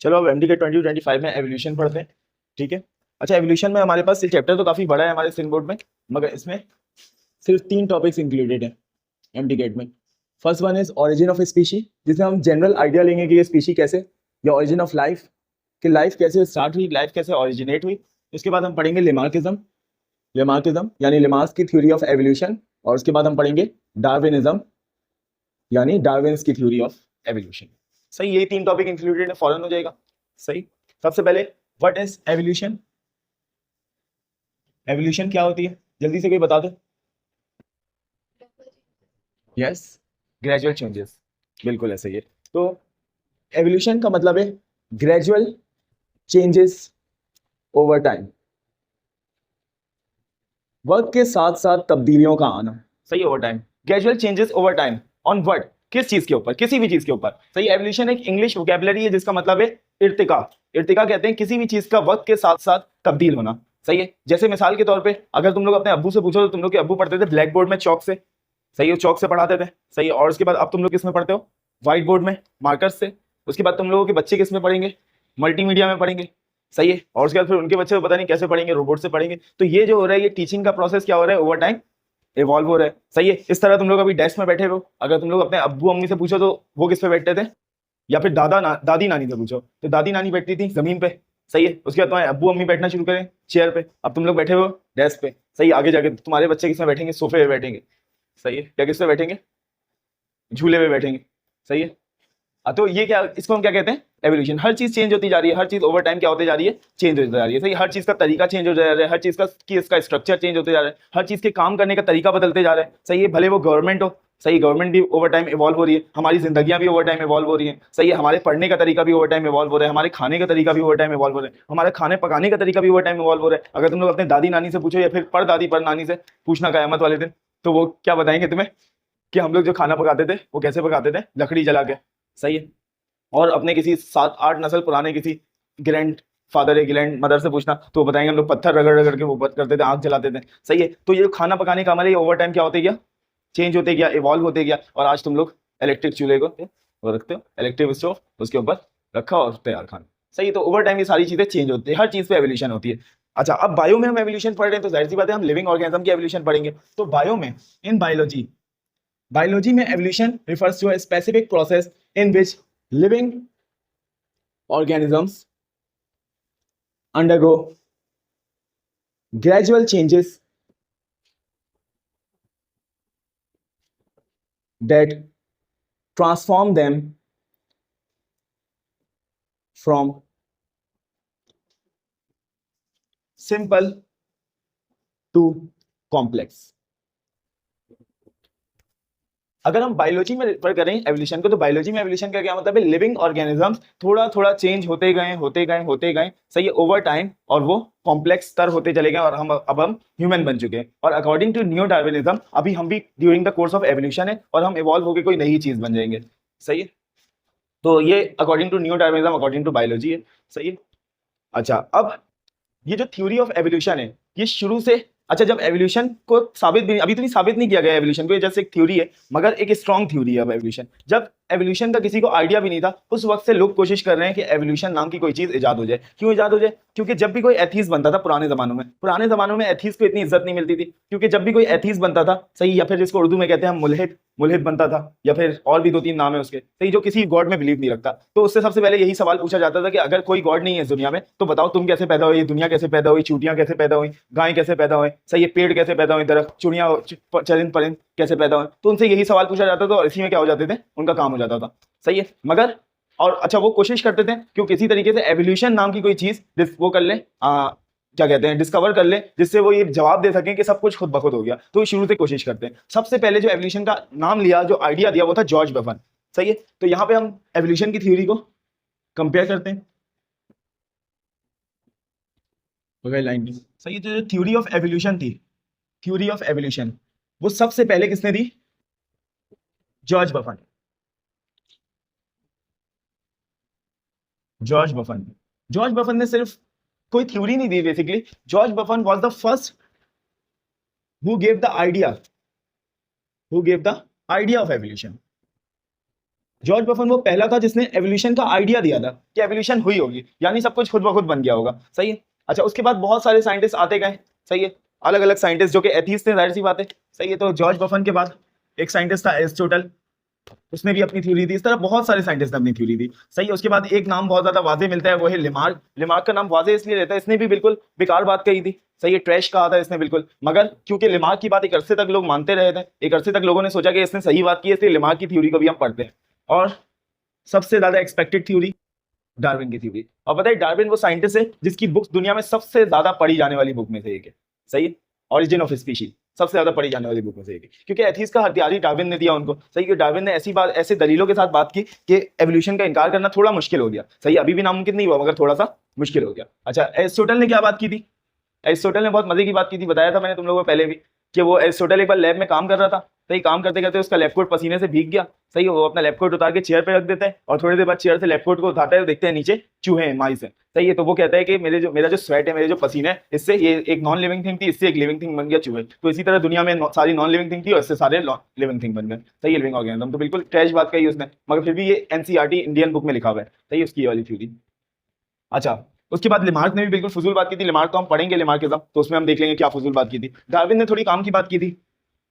चलो अब एमडी के 2025 में एवोल्यूशन पढ़ते हैं। ठीक है। अच्छा, एवोल्यूशन में हमारे पास चैप्टर तो काफी बड़ा है हमारे सिन बोर्ड में, मगर इसमें सिर्फ 3 टॉपिक्स इंक्लूडेड है एमडी गेट में। First one is origin of species, जिसमें हम जनरल आइडिया लेंगे कि ये स्पीशी कैसे, या ऑरिजिन ऑफ लाइफ, कि लाइफ कैसे स्टार्ट हुई, लाइफ कैसे ऑरिजिनेट हुई। उसके बाद हम पढ़ेंगे लेमार्किज्म, लेमार्किज्म यानी लेमार्क्स की थ्योरी ऑफ एवोल्यूशन। और उसके बाद हम पढ़ेंगे डार्विनिज्म, यानी डार्विन्स की थ्योरी ऑफ एवोल्यूशन। सही, ये 3 टॉपिक इंक्लूडेड है, फॉरन हो जाएगा। सही। सबसे पहले व्हाट इज एवोल्यूशन? एवोल्यूशन क्या होती है, जल्दी से कोई बता दो। यस, ग्रेजुअल चेंजेस, बिल्कुल ऐसे ही है। तो एवोल्यूशन का मतलब है ग्रेजुअल चेंजेस ओवर टाइम, वक्त के साथ साथ तब्दीलियों का आना। सही, over time, gradual changes over time on what, किस चीज के ऊपर, किसी भी चीज के ऊपर। सही, एवोल्यूशन एक इंग्लिश वोकैबुलरी है जिसका मतलब है इर्तिका। इर्तिका कहते हैं किसी भी चीज का वक्त के साथ साथ तब्दील होना। सही है। जैसे मिसाल के तौर पे अगर तुम लोग अपने अब्बू से पूछो तो तुम लोग के अब्बू पढ़ते थे ब्लैक बोर्ड में चौक से। सही है, चौक से पढ़ाते थे। सही है। और उसके बाद अब तुम लोग किस में पढ़ते हो, व्हाइट बोर्ड में मार्कर से। उसके बाद तुम लोगों के बच्चे किस में पढ़ेंगे, मल्टीमीडिया में पढ़ेंगे। सही है। और उसके बाद फिर उनके बच्चे पता नहीं कैसे पढ़ेंगे, रोबोट से पढ़ेंगे। तो ये जो हो रहा है, ये टीचिंग का प्रोसेस क्या हो रहा है, ओवर टाइम इवॉल्व हो रहा है। सही है। इस तरह तुम लोग अभी डेस्क में बैठे हो, अगर तुम लोग अपने अब्बू अम्मी से पूछो तो वो किस पे बैठते थे, या फिर दादी नानी से पूछो तो दादी नानी बैठती थी जमीन पे। सही है। उसके बाद तुम्हारे अब्बू अम्मी बैठना शुरू करें चेयर पे, अब तुम लोग बैठे हो डेस्क पे। सही है। आगे जाके तुम्हारे बच्चे किस में बैठेंगे, सोफे पे बैठेंगे। सही है। या किस पे बैठेंगे, झूले पे बैठेंगे। सही है। तो ये क्या, इसको हम क्या कहते हैं, एवोल्यूशन। हर चीज चेंज होती जा रही है, हर चीज ओवर टाइम क्या होती जा रही है, चेंज होती जा रही है। सही, हर चीज का तरीका चेंज हो जा रहा है, हर चीज का इसका स्ट्रक्चर चेंज होते जा रहा है, हर चीज के काम करने का तरीका बदलते जा रहा है। सही है। भले वो गवर्नमेंट हो, सही, गवर्नमेंट भी ओवर टाइम इवॉल्व हो रही है, हमारी जिंदगियां भी ओवर टाइम इवॉल्व हो रही है। सही है। हमारे पढ़ने का तरीका भी ओवर टाइम इवॉल्व हो रहा है, हमारे खाने का तरीका भी ओवर टाइम इवॉल्व हो रहा है, हमारे खाने पकाने का तरीका भी ओवर टाइम इवॉल्व हो रहा है। अगर तुम लोग अपने दादी नानी से पूछो या फिर परदादी पर नानी से पूछना कयामत वाले दिन, तो वो क्या बताएंगे तुम्हें कि हम लोग जो खाना पकाते थे वो कैसे पकाते थे, लकड़ी जला के। सही है। और अपने किसी 7-8 नस्ल पुराने किसी ग्रैंड फादर या ग्रैंड मदर से पूछना तो वो बताएंगे हम लोग पत्थर रगड़ रगड़ के वो करते थे, आग जलाते थे। सही है। तो ये खाना पकाने का हमारे ओवर टाइम क्या होते गया, चेंज होते गया, इवॉल्व होते गया। और आज तुम लोग इलेक्ट्रिक चूल्हे को वो रखते हो, इलेक्ट्रिक स्टोव, उसके ऊपर रखा और तैयार खाना। सही है। तो ओवर टाइम ये सारी चीजें चेंज होती है, हर चीज पे एवोल्यूशन होती है। अच्छा, अब बायो में हम एवोल्यूशन पढ़ रहे हैं तो जाहिर सी बात है हम लिविंग ऑर्गेनिज्म की एवोल्यूशन पढ़ेंगे। तो बायो में, इन बायोलॉजी, बायोलॉजी में evolution refers to a specific process in which living organisms undergo gradual changes that transform them from simple to complex। अगर हम बायोलॉजी में रेफर करें एवोल्यूशन को, तो बायोलॉजी में एवोल्यूशन का क्या मतलब है, लिविंग ऑर्गेनिजम्स थोड़ा थोड़ा चेंज होते गए होते गए होते गए। सही है, ओवर टाइम, और वो कॉम्प्लेक्स स्तर होते चले गए, और हम ह्यूमन बन चुके हैं। और अकॉर्डिंग टू न्यू डार्विनिज्म अभी हम भी during the course of evolution है, और हम इवॉल्व होकर कोई नई चीज बन जाएंगे। सही है। तो ये according to new Darwinism, according to biology है। सही है। अच्छा, अब ये जो थ्योरी ऑफ एवोल्यूशन है ये शुरू से, अच्छा, जब एवोल्यूशन को साबित भी अभी तो नहीं साबित नहीं किया गया एवोल्यूशन को, ये जस्ट एक थ्योरी है, मगर एक स्ट्रॉन्ग थ्योरी है अब एवोल्यूशन। जब एवोल्यूशन का किसी को आइडिया भी नहीं था, उस वक्त से लोग कोशिश कर रहे हैं कि एवोल्यूशन नाम की कोई चीज इजाद हो जाए। क्यों इजाद हो जाए, क्योंकि जब भी कोई एथीस्ट बनता था पुराने जमानों में एथीस्ट को इतनी इज्जत नहीं मिलती थी, क्योंकि जब भी कोई एथीस्ट बनता था, सही, या फिर जिसको उर्दू में कहते हैं हम मुल्हिद, मुल्हिद बनता था, या फिर और भी 2-3 नाम है उसके, सही, जो किसी गॉड में बिलीव नहीं रखता, तो उससे सबसे पहले यही सवाल पूछा जाता था कि अगर कोई गॉड नहीं है इस दुनिया में तो बताओ तुम कैसे पैदा हुई, दुनिया कैसे पैदा हुई, चूटियां कैसे पैदा हुई, गाय कैसे पैदा हुई, सही है, पेड़ कैसे पैदा हुई, दरख्त, चिड़िया, चरिंद परिंद कैसे पैदा हुए। तो उनसे यही सवाल पूछा जाता था और इसी में क्या हो जाते थे, उनका काम हो जाता था। सही है। मगर और अच्छा, वो कोशिश करते थे कि किसी तरीके से एवोल्यूशन नाम की कोई चीज वो कर ले, क्या कहते हैं, डिस्कवर कर ले, जिससे वो ये जवाब दे सकें कि सब कुछ खुद ब खुद हो गया। तो शुरू से कोशिश करते हैं। सबसे पहले जो एवोल्यूशन का नाम लिया, जो आइडिया दिया, वो था जॉर्ज बफन। सही है। तो यहां पे हम एवोल्यूशन की थ्योरी को कंपेयर करते हैं, लाइन। सही है। तो जो थ्योरी ऑफ एवोल्यूशन थी, थ्योरी ऑफ एवोल्यूशन, वो सबसे पहले किसने दी, George Buffon. George Buffon, George Buffon ने सिर्फ कोई थ्योरी नहीं दी, basically George Buffon was the first who gave the idea, who gave the idea of evolution. George Buffon वो पहला था जिसने एवोल्यूशन का आइडिया दिया था कि एवोल्यूशन हुई होगी, यानी सब कुछ खुद ब खुद बन गया होगा। सही है। अच्छा, उसके बाद बहुत सारे साइंटिस्ट आते गए। सही है। अलग अलग साइंटिस्ट जो कि एथीस्ट थे, जाहिर सी बात है। सही है। तो जॉर्ज बफन के बाद एक साइंटिस्ट था एरिस्टोटल, उसने भी अपनी थ्योरी दी। इस तरह बहुत सारे साइंटिस्ट ने अपनी थ्योरी दी। सही है। उसके बाद एक नाम बहुत ज्यादा वाजे मिलता है, वो है लिमार्क। लिमार्क का नाम वाजे इसलिए रहता है, इसने भी बिल्कुल बेकार बात कही थी। सही है। ट्रैश कहा था इसने बिल्कुल, मगर क्योंकि लिमार्क की बात एक अरसे तक लोग मानते रहे थे, एक अरसे तक लोगों ने सोचा कि इसने सही बात की है, इसलिए लिमार्क की थ्योरी को भी हम पढ़ते हैं। और सबसे ज्यादा एक्सपेक्टेड थ्योरी डार्विन की थ्योरी। और पता है डार्विन वो साइंटिस्ट है जिसकी बुक्स दुनिया में सबसे ज्यादा पढ़ी जाने वाली बुक में से एक है। सही है। ऑरिजिन ऑफ स्पीशीज सबसे ज्यादा पढ़ी जाने वाली बुक में से एक है, क्योंकि एथीस का हथियार ही डार्विन ने दिया उनको। सही है। डार्विन ने ऐसी बात, ऐसे दलीलों के साथ बात की कि एवोल्यूशन का इनकार करना थोड़ा मुश्किल हो गया। सही, अभी भी नामुमकिन नहीं हुआ, मगर थोड़ा सा मुश्किल हो गया। अच्छा, एरिस्टोटल ने क्या बात की थी? एरिस्टोटल ने बहुत मजे की बात की थी, बताया था मैंने तुम लोगों को पहले भी, कि वो एरिस्टोटल एक बार लैब में काम कर रहा था। सही, काम करते करते उसका लैब कोट पसीने से भीग गया। सही, वो अपना लैब कोट उतार के चेयर पे रख देता है, और थोड़ी देर बाद चेयर से लैब कोट को उठाता है, देखते हैं नीचे चूहे हैं, माइस है। सही है। तो वो कहता है कि मेरा जो स्वेट है, मेरे जो पसीने है, इससे ये एक नॉन लिविंग थिंग थी, इससे एक लिविंग थिंग बन गया चूहे। तो इसी तरह दुनिया में सारी नॉन लिविंग थिंग थी, और इससे सारे लिविंग थिंग बन गए। सही है, लिविंग ऑर्गेनिज्म। तो बिल्कुल ट्रैश बात कही उसने, मगर फिर भी ये एनसीईआरटी इंडियन बुक में लिखा हुआ है। सही है, उसकी ये वाली थ्योरी। अच्छा, उसके बाद लिमार्क ने भी बिल्कुल फजूल बात की थी। लिमार्क तो हम पढ़ेंगे लिमार्क के साथ, तो उसमें हम देख लेंगे क्या फजूल बात की थी। डार्विन ने थोड़ी काम की बात की थी।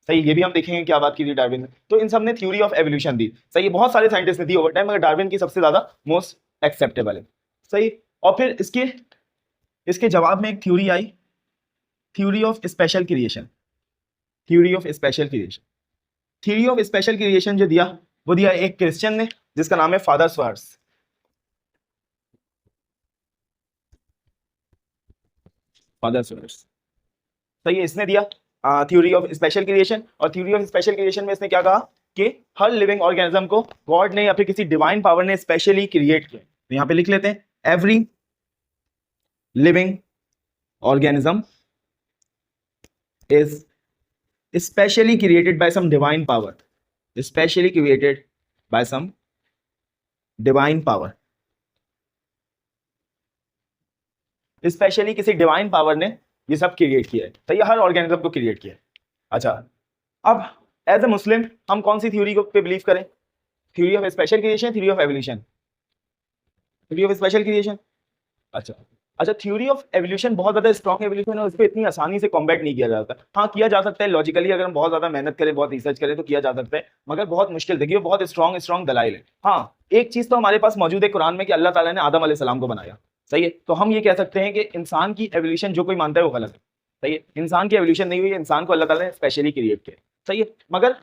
सही, ये भी हम देखेंगे क्या बात की थी डार्विन ने। तो इन सब ने थ्योरी ऑफ एवोल्यूशन दी। सही, बहुत सारे साइंटिस्ट ने दी ओवर टाइम, मगर डार्विन की सबसे ज्यादा मोस्ट एक्सेप्टेबल है। सही। और फिर इसके इसके जवाब में एक theory I, theory of special creation. Theory of special creation, theory of special creation जो दिया, वो दिया एक क्रिश्चियन ने जिसका नाम है फादर स्वार्ट्स। Father Swarts. सही है, इसने दिया थ्योरी ऑफ स्पेशल क्रिएशन। और थ्योरी ऑफ स्पेशल क्रिएशन में इसने क्या कहा कि हर लिविंग ऑर्गेनिज्म को गॉड ने या फिर किसी डिवाइन पावर ने स्पेशली क्रिएट किया। तो यहां पे लिख लेते हैं, every living organism is specially created by some divine power, specially created by some divine power, specially किसी डिवाइन पावर ने ये सब क्रिएट किया है। तो ये हर ऑर्गेनिज्म को क्रिएट किया है। अच्छा, अब एज ए मुस्लिम हम कौन सी थ्योरी पे बिलीव करें? Theory of special creation, theory of evolution? Theory of special creation. अच्छा। अच्छा, थ्योरी ऑफ एवोल्यूशन बहुत ज्यादा स्ट्रॉन्ग एवोल्यूशन है, उस पर इतनी आसानी से कॉम्बैट नहीं किया जाता। हाँ, किया जा सकता है लॉजिकली, अगर हम बहुत ज्यादा मेहनत करें, बहुत रिसर्च करें तो किया जा सकता है, मगर बहुत मुश्किल। देखिए, बहुत स्ट्रॉन्ग स्ट्रॉन्ग दलाइल है। हाँ, एक चीज तो हमारे पास मौजूद है कुरान में कि अल्लाह ताला ने आदम अलैहिस्सलाम को बनाया। सही है। तो हम ये कह सकते हैं कि इंसान की एवोल्यूशन जो कोई मानता है वो गलत है। सही है, इंसान की एवोल्यूशन नहीं हुई है, इंसान को अल्लाह ताला ने स्पेशली क्रिएट किया। सही है। मगर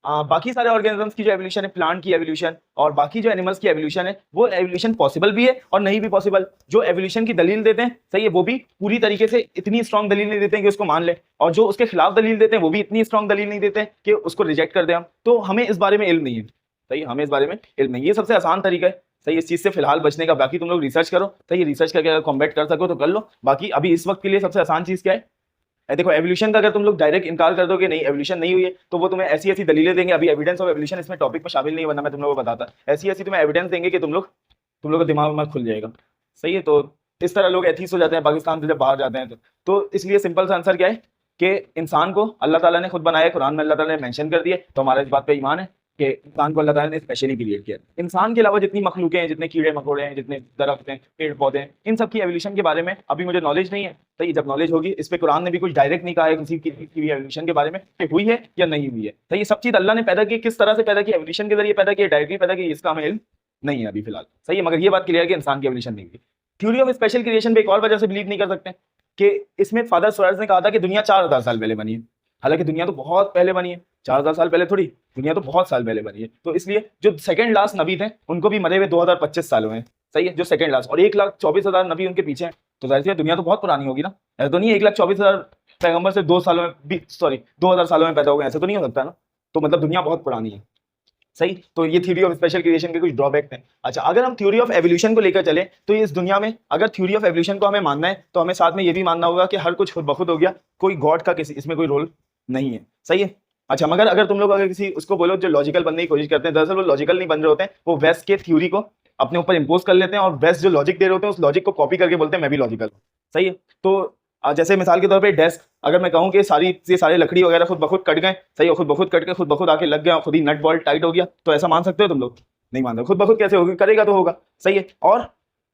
बाकी सारे ऑर्गेनिजम्स की जो एवोल्यूशन है, प्लांट की एवोल्यूशन और बाकी जो एनिमल्स की एवोल्यूशन है, वो एवोल्यूशन पॉसिबल भी है और नहीं भी पॉसिबल। जो एवोल्यूशन की दलील देते हैं, सही है, वो भी पूरी तरीके से इतनी स्ट्रॉन्ग दलील नहीं देते हैं कि उसको मान ले, और जो उसके खिलाफ दलील देते हैं वो भी इतनी स्ट्रॉन्ग दलील नहीं देते हैं कि उसको रिजेक्ट कर दे हम। तो हमें इस बारे में इल्म नहीं है। सही है, हमें इस बारे में इल्म नहीं है। ये सबसे आसान तरीका है, सही, इस चीज से फिलहाल बचने का। बाकी तुम लोग रिसर्च करो, सही, रिसर्च करके अगर कॉम्बैट कर सको तो कर लो। बाकी अभी इस वक्त के लिए सबसे आसान चीज क्या है? देखो, एवोल्यूशन का अगर तुम लोग डायरेक्ट इनकार कर दोगे नहीं एवोल्यूशन नहीं हुई है, तो वो तुम्हें ऐसी ऐसी दलीलें देंगे। अभी एविडेंस ऑफ एवोल्यूशन इसमें टॉपिक में शामिल नहीं, वरना मैं तुम लोगों को बताता। ऐसी ऐसी तुम्हें एविडेंस देंगे कि तुम लोग का दिमाग में खुल जाएगा। सही है। तो इस तरह लोग एथीस्ट हो जाते हैं पाकिस्तान से जब बाहर जाते हैं। तो इसलिए सिंपल सा आंसर क्या है कि इंसान को अल्लाह ताला ने खुद बनाया है, कुरान में अल्लाह ताला ने मेंशन कर दिया। तो हमारा इस बात पे ईमान है कि इंसान को अल्लाह ताला ने स्पेशली क्रिएट किया। इंसान के अलावा जितनी मखलूकें हैं, जितने कीड़े मकोड़े हैं, जितने दरख्त हैं, पेड़ पौधे हैं, इन सब की एवोल्यूशन के बारे में अभी मुझे नॉलेज नहीं है। तो ये जब नॉलेज होगी, इस पे कुरान ने भी कुछ डायरेक्ट नहीं कहा है किसी की भी एवोल्यूशन के बारे में कि हुई है या नहीं हुई है। तो ये सब चीज अल्लाह ने पैदा की, किस तरह से पैदा की, एवोल्यूशन के जरिए पैदा की, डायरेक्टली पैदा की, इसका हमें इल्म नहीं है अभी फिलहाल। सही है। मगर ये बात क्लियर है कि इंसान की एवोल्यूशन नहीं हुई। थ्योरी ऑफ स्पेशल क्रिएशन पे एक और वजह से बिलीव नहीं कर सकते कि इसमें फादर स्वार्ट्ज ने कहा था कि दुनिया 4000 साल पहले बनी है। हालांकि दुनिया तो बहुत पहले बनी है, 4000 साल पहले थोड़ी, दुनिया तो बहुत साल पहले बनी है। तो इसलिए जो सेकंड लास्ट नबी थे उनको भी मरे हुए 2025 साल हुए हैं। सही है, जो सेकंड लास्ट, और 1,24,000 नबी उनके पीछे हैं। तो जाहिर सी दुनिया तो बहुत पुरानी होगी ना। ऐसा तो नहीं है 1,24,000 पैगंबर से 2000 सालों में पैदा हो गए, ऐसा तो नहीं हो सकता ना। तो मतलब दुनिया बहुत पुरानी है। सही। तो ये थ्योरी ऑफ स्पेशल क्रिएशन के कुछ ड्रॉबैक हैं। अच्छा, अगर हम थ्योरी ऑफ एवोल्यूशन को लेकर चले तो इस दुनिया में अगर थ्योरी ऑफ एवोल्यूशन को हमें मानना है तो हमें साथ में ये भी मानना होगा कि हर कुछ खुद ब खुद हो गया, कोई गॉड का किसी इसमें कोई रोल नहीं है। सही है। अच्छा, मगर अगर तुम लोग अगर किसी उसको बोलो जो लॉजिकल बनने की कोशिश करते हैं, दरअसल वो लॉजिकल नहीं बन रहे होते हैं, वो वेस्ट के थ्योरी को अपने ऊपर इंपोज कर लेते हैं और वेस्ट जो लॉजिक दे रहे होते हैं उस लॉजिक को कॉपी करके बोलते हैं मैं भी लॉजिकल हूं। सही है। तो जैसे मिसाल के तौर पे डेस्क, अगर मैं कहूं कि सारी लकड़ी वगैरह खुद ब खुद कट गए, सही है, खुद ब खुद कट के खुद ब खुद आके लग गया, खुद ही नट बोल्ट टाइट हो गया, तो ऐसा मान सकते हो तुम लोग? नहीं मानता। खुद ब खुद कैसे होगी, करेगा तो होगा, सही है।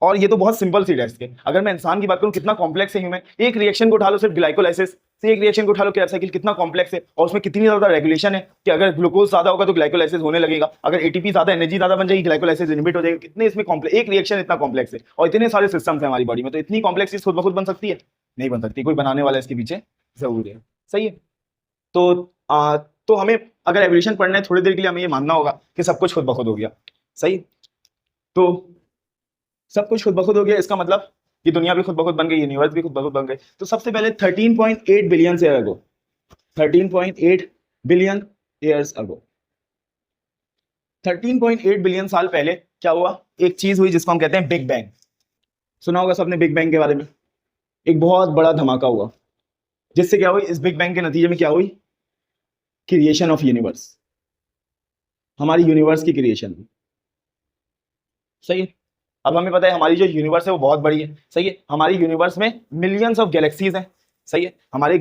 और ये तो बहुत सिंपल सी टेस्ट है। अगर मैं इंसान की बात करूं कितना कॉम्प्लेक्स है ह्यूमन, एक रिएक्शन को उठा लो सिर्फ ग्लाइकोलाइसिस से, एक रिएक्शन को उठा लो क्रैब साइकिल, कितना कॉम्प्लेक्स है और उसमें कितनी ज्यादा रेगुलेशन है कि अगर ग्लूकोज ज्यादा होगा तो ग्लाइकोलाइसिस होने लगेगा, अगर एटीपी ज्यादा, एनर्जी ज्यादा बन जाएगी, ग्लाइकोलाइसिस इनहिबिट हो जाएगा। कितने इसमें कॉम्प्लेक्स, एक रिएक्शन इतना कॉम्प्लेक्स है और इतने सारे सिस्टम्स हैं हमारी बॉडी में, तो इतनी कॉम्प्लेक्स चीज खुद ब खुद बन सकती है? नहीं बन सकती, कोई बनाने वाला इसके पीछे जरूर है, सही है। तो हमें अगर एवोल्यूशन पढ़ना है थोड़ी देर के लिए, हमें ये मानना होगा कि सब कुछ खुद ब खुद हो गया, सही। तो सब कुछ खुद ब खुद हो गया, इसका मतलब कि दुनिया भी खुद ब खुद बन गई, यूनिवर्स भी खुद ब खुद बन गई। तो सबसे पहले 13.8 billion year ago, 13.8 billion years अगो, 13.8 बिलियन साल पहले क्या हुआ? एक चीज हुई जिसको हम कहते हैं बिग बैंग। सुना होगा सबने बिग बैंग के बारे में। एक बहुत बड़ा धमाका हुआ, जिससे क्या हुई, इस बिग बैंग के नतीजे में क्या हुई? क्रिएशन ऑफ यूनिवर्स, हमारी यूनिवर्स की क्रिएशन, सही है। अब हमें पता है हमारी जो यूनिवर्स है वो बहुत बड़ी है, सही है। हमारी यूनिवर्स में मिलियंस ऑफ गैलेक्सीज हैं, सही है। हमारे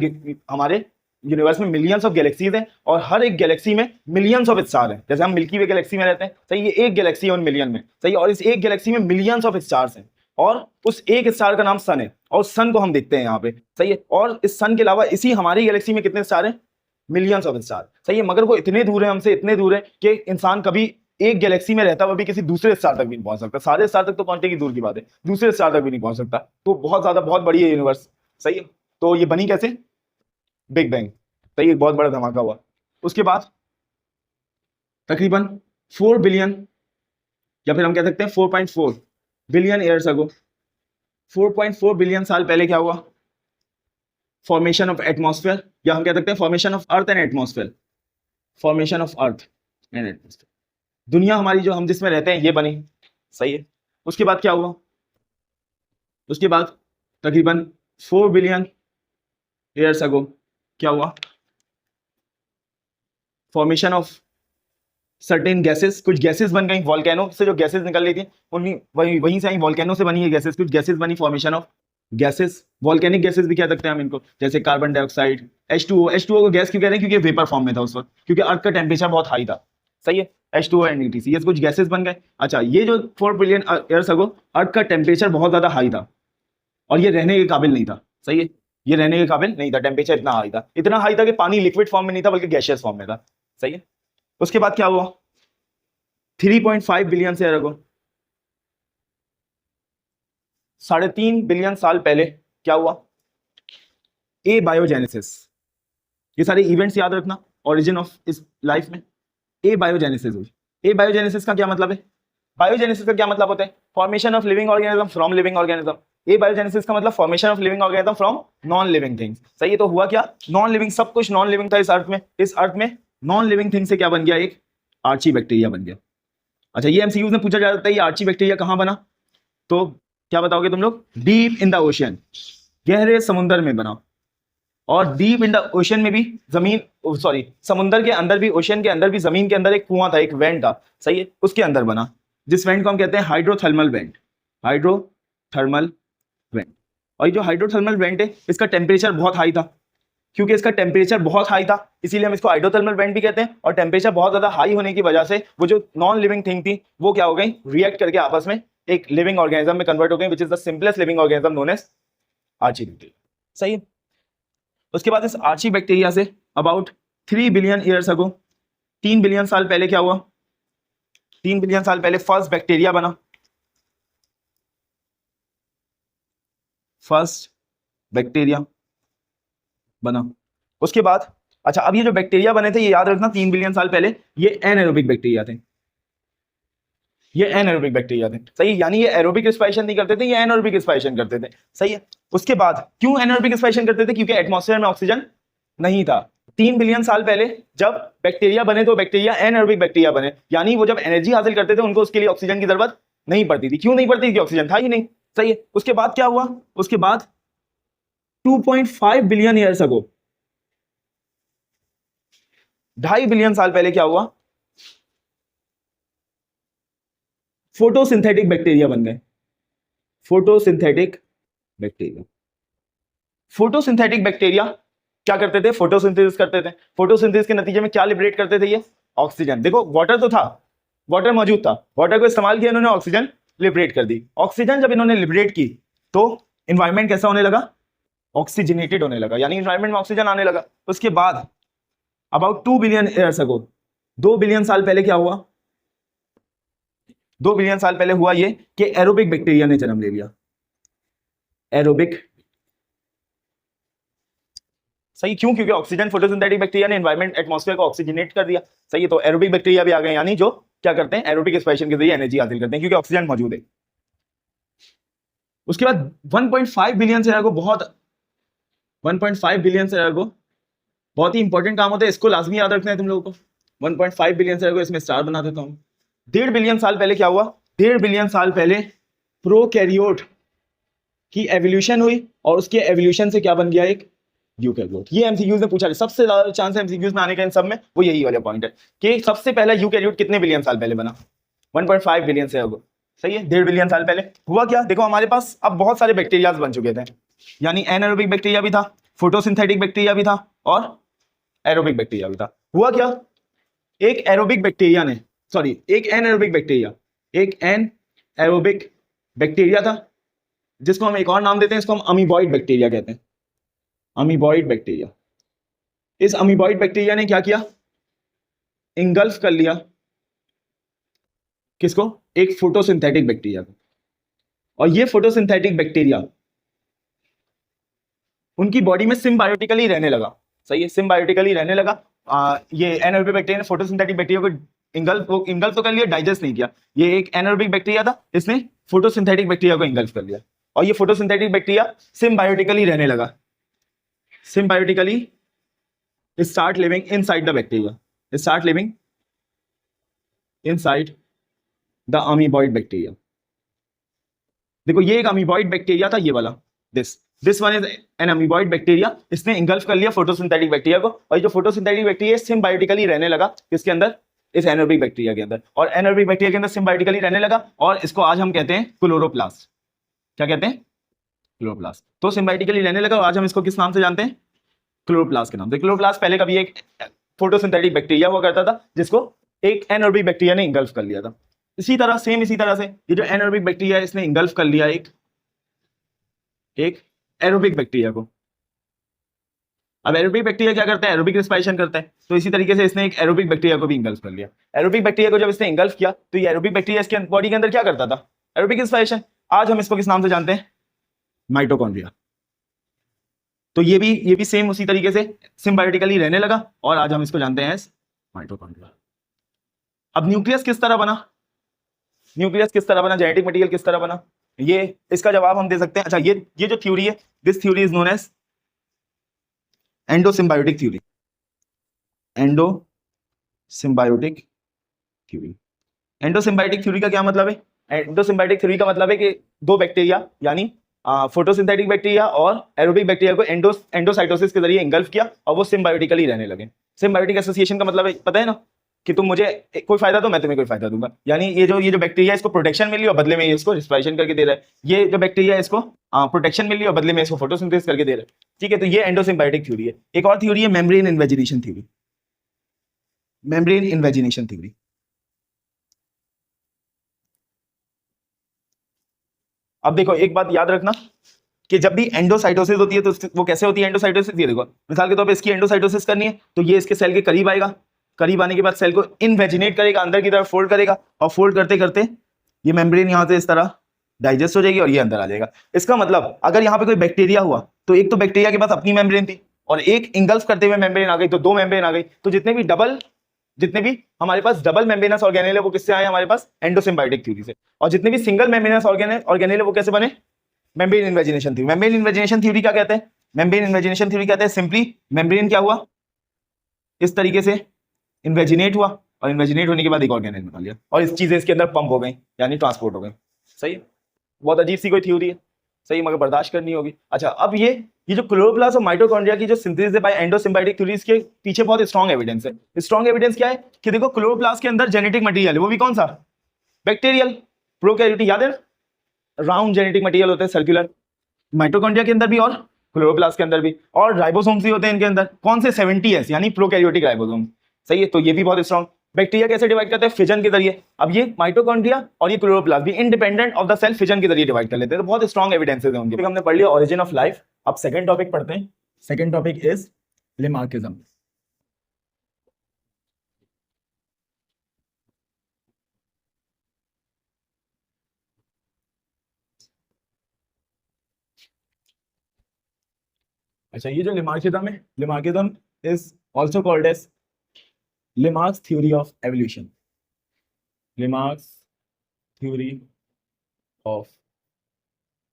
यूनिवर्स में मिलियंस ऑफ गैलेक्सीज हैं और हर एक गैलेक्सी में मिलियंस ऑफ स्टार हैं। जैसे हम मिल्की वे गैलेक्सी में रहते हैं, सही, ये एक गैलेक्सी है उन मिलियन में, सही। और इस एक गैलेक्सी में मिलियंस ऑफ स्टार्स हैं और उस एक स्टार का नाम सन है और सन को हम देखते हैं यहाँ पे, सही है। और इस सन के अलावा इसी हमारी गैलेक्सी में कितने स्टार हैं? मिलियंस ऑफ स्टार, सही है। मगर वो इतने दूर है हमसे, इतने दूर है कि इंसान कभी एक गैलेक्सी में रहता हुआ भी किसी दूसरे स्टार तक भी नहीं पहुंच सकता। सारे स्टार तक तो पहुंचने की दूर की बात है, दूसरे स्टार तक भी नहीं पहुंच सकता। तो बहुत ज्यादा, बहुत बड़ी है यूनिवर्स, सही है। तो ये बनी कैसे? बिग बैंग, सही है, बहुत बड़ा धमाका हुआ। उसके बाद तकरीबन 4 बिलियन, या फिर हम कह सकते हैं 4.4 बिलियन ईयर्स अगो, 4.4 बिलियन साल पहले क्या हुआ? फॉर्मेशन ऑफ एटमॉस्फेयर, या हम कह सकते हैं formation of earth and atmosphere, formation of earth and atmosphere. दुनिया हमारी जो हम जिसमें रहते हैं ये बनी, सही है। उसके बाद क्या हुआ? उसके बाद तकरीबन 4 बिलियन ईयर्स अगो क्या हुआ? फॉर्मेशन ऑफ सर्टेन गैसेस, कुछ गैसेस बन गई वॉल्केनो से, जो गैसेस निकल रही थी उन्हीं वहीं से आई, वॉल्केनो से बनी है गैसेस, कुछ गैसेस बनी, formation of gases, volcanic gases भी कह सकते हैं हम इनको, जैसे कार्बन डाइऑक्साइड, H2O। H2O को गैस क्यों कह रहे हैं? क्योंकि वेपर फॉर्म में था उस वक्त, क्योंकि अर्थ का टेम्परेचर बहुत हाई था, सही है। H2O एंड ETC, ये कुछ गैसेस बन गए। अच्छा, ये जो 4 बिलियन ईयर्स अगो अर्थ का टेम्परेचर बहुत ज्यादा हाई था और ये रहने के काबिल नहीं था, सही है। ये रहने के काबिल नहीं था, टेम्परेचर इतना हाई था, इतना हाई था कि पानी लिक्विड फॉर्म में नहीं था बल्कि गैशियस फॉर्म में था, सही है। उसके बाद क्या हुआ? 3.5 बिलियन ईयर अगो, 3.5 बिलियन साल पहले क्या हुआ? ए बायोजेनेसिस। ये सारे इवेंट्स याद रखना ओरिजिन ऑफ इस लाइफ में। ए बायोजेनेसिस हुई। ए बायोजेनेसिस का क्या मतलब है? बायोजेनेसिस का क्या मतलब होता है? Formation of living organism from living organism. A biogenesis का मतलब formation of living organism from non living things, सही है। तो हुआ क्या? नॉन लिविंग, सब कुछ नॉन लिविंग था इस अर्थ में। इस अर्थ में नॉन लिविंग थिंग से क्या बन गया? एक आर्ची बैक्टीरिया बन गया। अच्छा, ये एमसीक्यूज में पूछा जाता है ये आर्ची बैक्टीरिया कहां बना? तो क्या बताओगे तुम लोग? डीप इन द ओशियन, गहरे समुद्र में बना। और डीप इन द ओशन में भी जमीन, सॉरी, समुद्र के अंदर भी, ओशन के अंदर भी, जमीन के अंदर एक कुआं था, एक वेंट था, सही है, उसके अंदर बना, जिस वेंट को हम कहते हैं हाइड्रोथर्मल वेंट, हाइड्रोथर्मल वेंट। और ये जो हाइड्रोथर्मल वेंट है इसका टेम्परेचर बहुत हाई था। क्योंकि इसका टेम्परेचर बहुत हाई था इसीलिए हम इसको हाइड्रोथर्मल वेंट भी कहते हैं। और टेम्परेचर बहुत ज्यादा हाई होने की वजह से वो जो नॉन लिविंग थिंग थी वो क्या हो गई? रिएक्ट करके आपस में एक लिविंग ऑर्गेनिज्म में कन्वर्ट हो गई, which is the simplest living organism known as archaebacteria, सही है। उसके बाद इस आर्ची बैक्टीरिया से about 3 billion years ago, 3 billion साल पहले क्या हुआ? 3 बिलियन साल पहले फर्स्ट बैक्टीरिया बना, फर्स्ट बैक्टीरिया बना। उसके बाद अच्छा, अब ये जो बैक्टीरिया बने थे ये याद रखना 3 बिलियन साल पहले ये एनएरोबिक बैक्टीरिया थे, ये एनएरोबिक बैक्टीरिया थे, सही। यानी ये एरोबिक रिस्पायरेशन नहीं करते थे, ये एनएरोबिक रिस्पायरेशन करते थे, सही है। उसके बाद क्यों एनएरोबिक रिस्पायरेशन करते थे? क्योंकि एटमॉस्फेयर में ऑक्सीजन नहीं था। 3 बिलियन साल पहले जब बैक्टीरिया बने तो बैक्टीरिया एनएरोबिक बैक्टीरिया बने, यानी वो जब एनर्जी हासिल करते थे उनको उसके लिए ऑक्सीजन की जरूरत नहीं पड़ती थी। क्यों नहीं पड़ती थी? ऑक्सीजन था ही नहीं, सही है। उसके बाद क्या हुआ? उसके बाद 2.5 बिलियन ईयर्स अगो, 2.5 बिलियन साल पहले क्या हुआ? फोटोसिंथेटिक बैक्टीरिया बन गए, फोटोसिंथेटिक बैक्टीरिया। फोटोसिंथेटिक बैक्टीरिया क्या करते थे? फोटोसिंथेसिस करते थे। फोटोसिंथेसिस के नतीजे में क्या लिबरेट करते थे? ये ऑक्सीजन। देखो वाटर तो था वाटर मौजूद था, वाटर को इस्तेमाल किया इन्होंने, ऑक्सीजन लिबरेट कर दी। ऑक्सीजन जब इन्होंने लिबरेट की तो इन्वायरमेंट कैसा होने लगा, ऑक्सीजनेटेड होने लगा, यानी इन्वायरमेंट में ऑक्सीजन आने लगा। उसके बाद about 2 billion years ago, 2 billion साल पहले क्या हुआ, 2 बिलियन साल पहले हुआ ये कि एरोबिक बैक्टीरिया ने जन्म ले लिया। एरोबिक, सही, क्यों? क्योंकि ऑक्सीजन, फोटोसिंथेटिक बैक्टीरिया ने एनवायरमेंट, एटमॉस्फेयर को ऑक्सीजनेट कर दिया। सही है, तो एरोबिक बैक्टीरिया भी आ गए, यानी जो क्या करते हैं, एरोबिक एक्सप्रेशन के जरिए एनर्जी हासिल करते हैं, क्योंकि ऑक्सीजन मौजूद है। उसके बाद 1.5 बिलियन से को बहुत 1.5 बिलियन से को बहुत ही इंपॉर्टेंट काम होता है, इसको लाजमी याद रखना है तुम लोगों को। 1.5 बिलियन से को इसमें स्टार बना देता हूं। 1.5 बिलियन साल पहले क्या हुआ, 1.5 बिलियन साल पहले प्रोकैरियोट की एवोल्यूशन हुई, और उसके एवोल्यूशन से क्या बन गया, एक यूकैरियोट। ये एमसीक्यूज में पूछा है, सबसे ज्यादा चांस है एमसीक्यूज में आने का इन सब में, वो यही वाला पॉइंट है कि सबसे पहला यूकैरियोट कितने बिलियन साल पहले बना, 1.5 बिलियन से अगो। सही है, 1.5 बिलियन साल पहले हुआ क्या, देखो हमारे पास अब बहुत सारे बैक्टीरियाज बन चुके थे, यानी एनारोबिक बैक्टीरिया भी था, फोटोसिंथेटिक बैक्टीरिया भी था, और एरोबिक बैक्टीरिया भी था। हुआ क्या, एक एरोबिक बैक्टीरिया ने, सॉरी एक एनारोबिक बैक्टीरिया, एक एनारोबिक बैक्टीरिया था, जिसको हम एक और नाम देते हैं, इसको हम अमीबॉइड बैक्टीरिया कहते हैं, अमीबॉइड बैक्टीरिया। इस अमीबॉइड बैक्टीरिया ने क्या किया, इंगल्फ कर लिया किसको, एक फोटोसिंथेटिक बैक्टीरिया को। और ये फोटोसिंथेटिक बैक्टीरिया उनकी बॉडी में सिम्बायोटिकली रहने लगा। सही है, सिम्बायोटिकली रहने लगा। ये एनारोबिक बैक्टीरिया ने फोटोसिंथेटिक बैक्टीरिया को इंगल्फ तो कर लिया, डाइजेस्ट नहीं किया। ये एक एनारोबिक बैक्टीरिया था, इसने फोटोसिंथेटिक बैक्टीरिया को इंगल्फ कर लिया, और ये फोटोसिंथेटिक बैक्टीरिया सिम्बायोटिकली रहने लगा, symbiotically start living inside the bacteria, start living inside the amoeboid bacteria। देखो ये एक अमीबॉइड बैक्टीरिया था, ये वाला, this one is an amoeboid bacteria. इसने इंगल्फ कर लिया फोटोसिंथेटिक बैक्टीरिया को, और जो फोटोसिंथेटिक बैक्टीरिया सिम्बायोटिकली रहने लगा किसके अंदर, इस एनारोबिक बैक्टीरिया के अंदर, और एनारोबिक बैक्टीरिया के अंदर सिम्बायोटिकली रहने लगा, और इसको आज हम कहते हैं क्लोरोप्लास्ट। क्या कहते हैं, क्लोरोप्लास्ट। तो सिम्बायोटिकली रहने लगा, और आज हम इसको किस नाम से जानते हैं, क्लोरोप्लास्ट के नाम से। क्लोरोप्लास्ट पहले कभी एक फोटोसिंथेटिक बैक्टीरिया हुआ करता था, जिसको एक एनारोबिक बैक्टीरिया ने इंगल्फ कर लिया था। इसी तरह से ये जो एनारोबिक बैक्टीरिया है, इसने इंगल्फ कर लिया एक एरोबिक बैक्टीरिया को। अब एरोबिक बैक्टीरिया क्या करता है, एरोबिक रेस्पिरेशन करता है, तो इसी तरीके से इसने एक एरोबिक बैक्टीरिया को भी इंगल्फ कर लिया। एरोबिक बैक्टीरिया को जब इसने इंगल्फ किया, तो ये एरोबिक बैक्टीरिया इसके बॉडी के अंदर क्या करता था, एरोबिक रेस्पिरेशन। आज हम इसको किस नाम से जानते हैं, माइटोकॉन्ड्रिया। तो ये भी सेम उसी तरीके से सिम्बायोटिकली रहने लगा, और आज हम इसको जानते हैं माइटोकॉन्ड्रिया। अब न्यूक्लियस किस तरह बना, न्यूक्लियस किस तरह बना, जेनेटिक मटेरियल किस तरह बना, ये इसका जवाब हम दे सकते हैं। अच्छा, ये जो थ्योरी है, this theory is known as endosymbiotic theory, endosymbiotic theory. Endosymbiotic theory का क्या मतलब है, एंडोसिम्बायोटिक थ्योरी का मतलब है कि दो बैक्टीरिया, यानी फोटोसिंथेटिक बैक्टीरिया और एरोबिक बैक्टीरिया को एंडोसाइटोसिस के जरिए इंगल्फ किया, और वो सिम्बायोटिकली रहने लगे। सिम्बायोटिक एसोसिएशन का मतलब है, पता है ना, कि तुम मुझे कोई फायदा दो, मैं तुम्हें कोई फायदा दूंगा। यानी ये जो बैक्टीरिया इसको प्रोटेक्शन मिली और बदले में ये इसको रेस्पिरेशन करके दे रहा है, ये जो बैक्टीरिया इसको प्रोटेक्शन मिली और बदले में इसको फोटोसिंथेसिस करके दे रहा है। ठीक है, तो ये एंडोसिम्बायोटिक थ्योरी है। एक और थ्योरी है membrane invagination theory, membrane invagination theory. अब देखो एक बात याद रखना कि जब भी एंडोसाइटोसिस होती है तो वो कैसे होती है एंडोसाइटोसिस, ये देखो मिसाल के तौर पे इसकी एंडोसाइटोसिस करनी है, तो ये इसके सेल के करीब आएगा, करीब आने के बाद सेल को इन्वेजिनेट करेगा, अंदर की तरफ फोल्ड करेगा, और फोल्ड करते करते ये मेम्ब्रेन यहाँ से इस तरह डाइजेस्ट हो जाएगी और ये अंदर आ जाएगा। इसका मतलब अगर यहाँ पे कोई बैक्टीरिया हुआ, तो एक तो बैक्टीरिया के पास अपनी मेम्ब्रेन थी, और एक इंगल्फ करते हुए मेम्ब्रेन आ गई, तो दो मेम्ब्रेन आ गई। तो जितने भी हमारे पास डबल मेम्ब्रेनस ऑर्गेनेल है, वो किससे आए हमारे पास, एंडोसिम्बायोटिक थ्योरी से। और जितने भी सिंगल मेम्ब्रेनस ऑर्गेनेल है, वो कैसे बने, membrane invagination theory. Membrane invagination theory क्या कहते हैं, मेम्ब्रेन इन्वेजिनेशन थ्योरी कहते हैं सिंपली मेम्ब्रेन क्या हुआ, इस तरीके से इन्वेजिनेट हुआ, और इन्वेजिनेट होने के बाद एक ऑर्गेनेल बना लिया, और इस चीजें इसके अंदर पंप हो गई, यानी ट्रांसपोर्ट हो गई। सही है, बहुत अजीब सी कोई थ्योरी है, सही, मगर बर्दाश्त करनी होगी। अच्छा, अब ये जो क्लोरोप्लास्ट और माइटोकॉन्ड्रिया की जो सिंथेसिस है बाय एंडोसिम्बायोटिक थ्योरीज के पीछे बहुत स्ट्रॉन्ग एविडेंस है। स्ट्रॉन्ग एविडेंस क्या है कि देखो क्लोरोप्लास्ट के अंदर जेनेटिक मटेरियल है, वो भी कौन सा, बैक्टीरियल, प्रोकैरियोटिक, याद है राउंड जेनेटिक मटेरियल होता है, सर्कुलर। माइटोकॉन्ड्रिया के अंदर भी और क्लोरोप्लास्ट के अंदर भी, और राइबोसोम्स भी होते हैं इनके अंदर, कौन से 70s, यानी प्रोकैरियोटिक राइबोसोम। सही है, तो ये भी बहुत स्ट्रॉन्ग। बैक्टीरिया कैसे डिवाइड करते हैं? फिजन के जरिए। अब ये माइटोकॉन्ड्रिया और ये क्लोरोप्लास्ट भी independent of the cell fission के जरिए डिवाइड कर लेते हैं। तो बहुत स्ट्रॉन्ग एविडेंसेस हैं उनके। हमने पढ़ लिया ओरिजिन ऑफ लाइफ। अब सेकंड टॉपिक पढ़ते हैं। Second topic is Lamarckism. अच्छा, ये जो लेमार्किज्म है, Lamarckism is also called as Lamarck's theory of evolution. Lamarck's theory of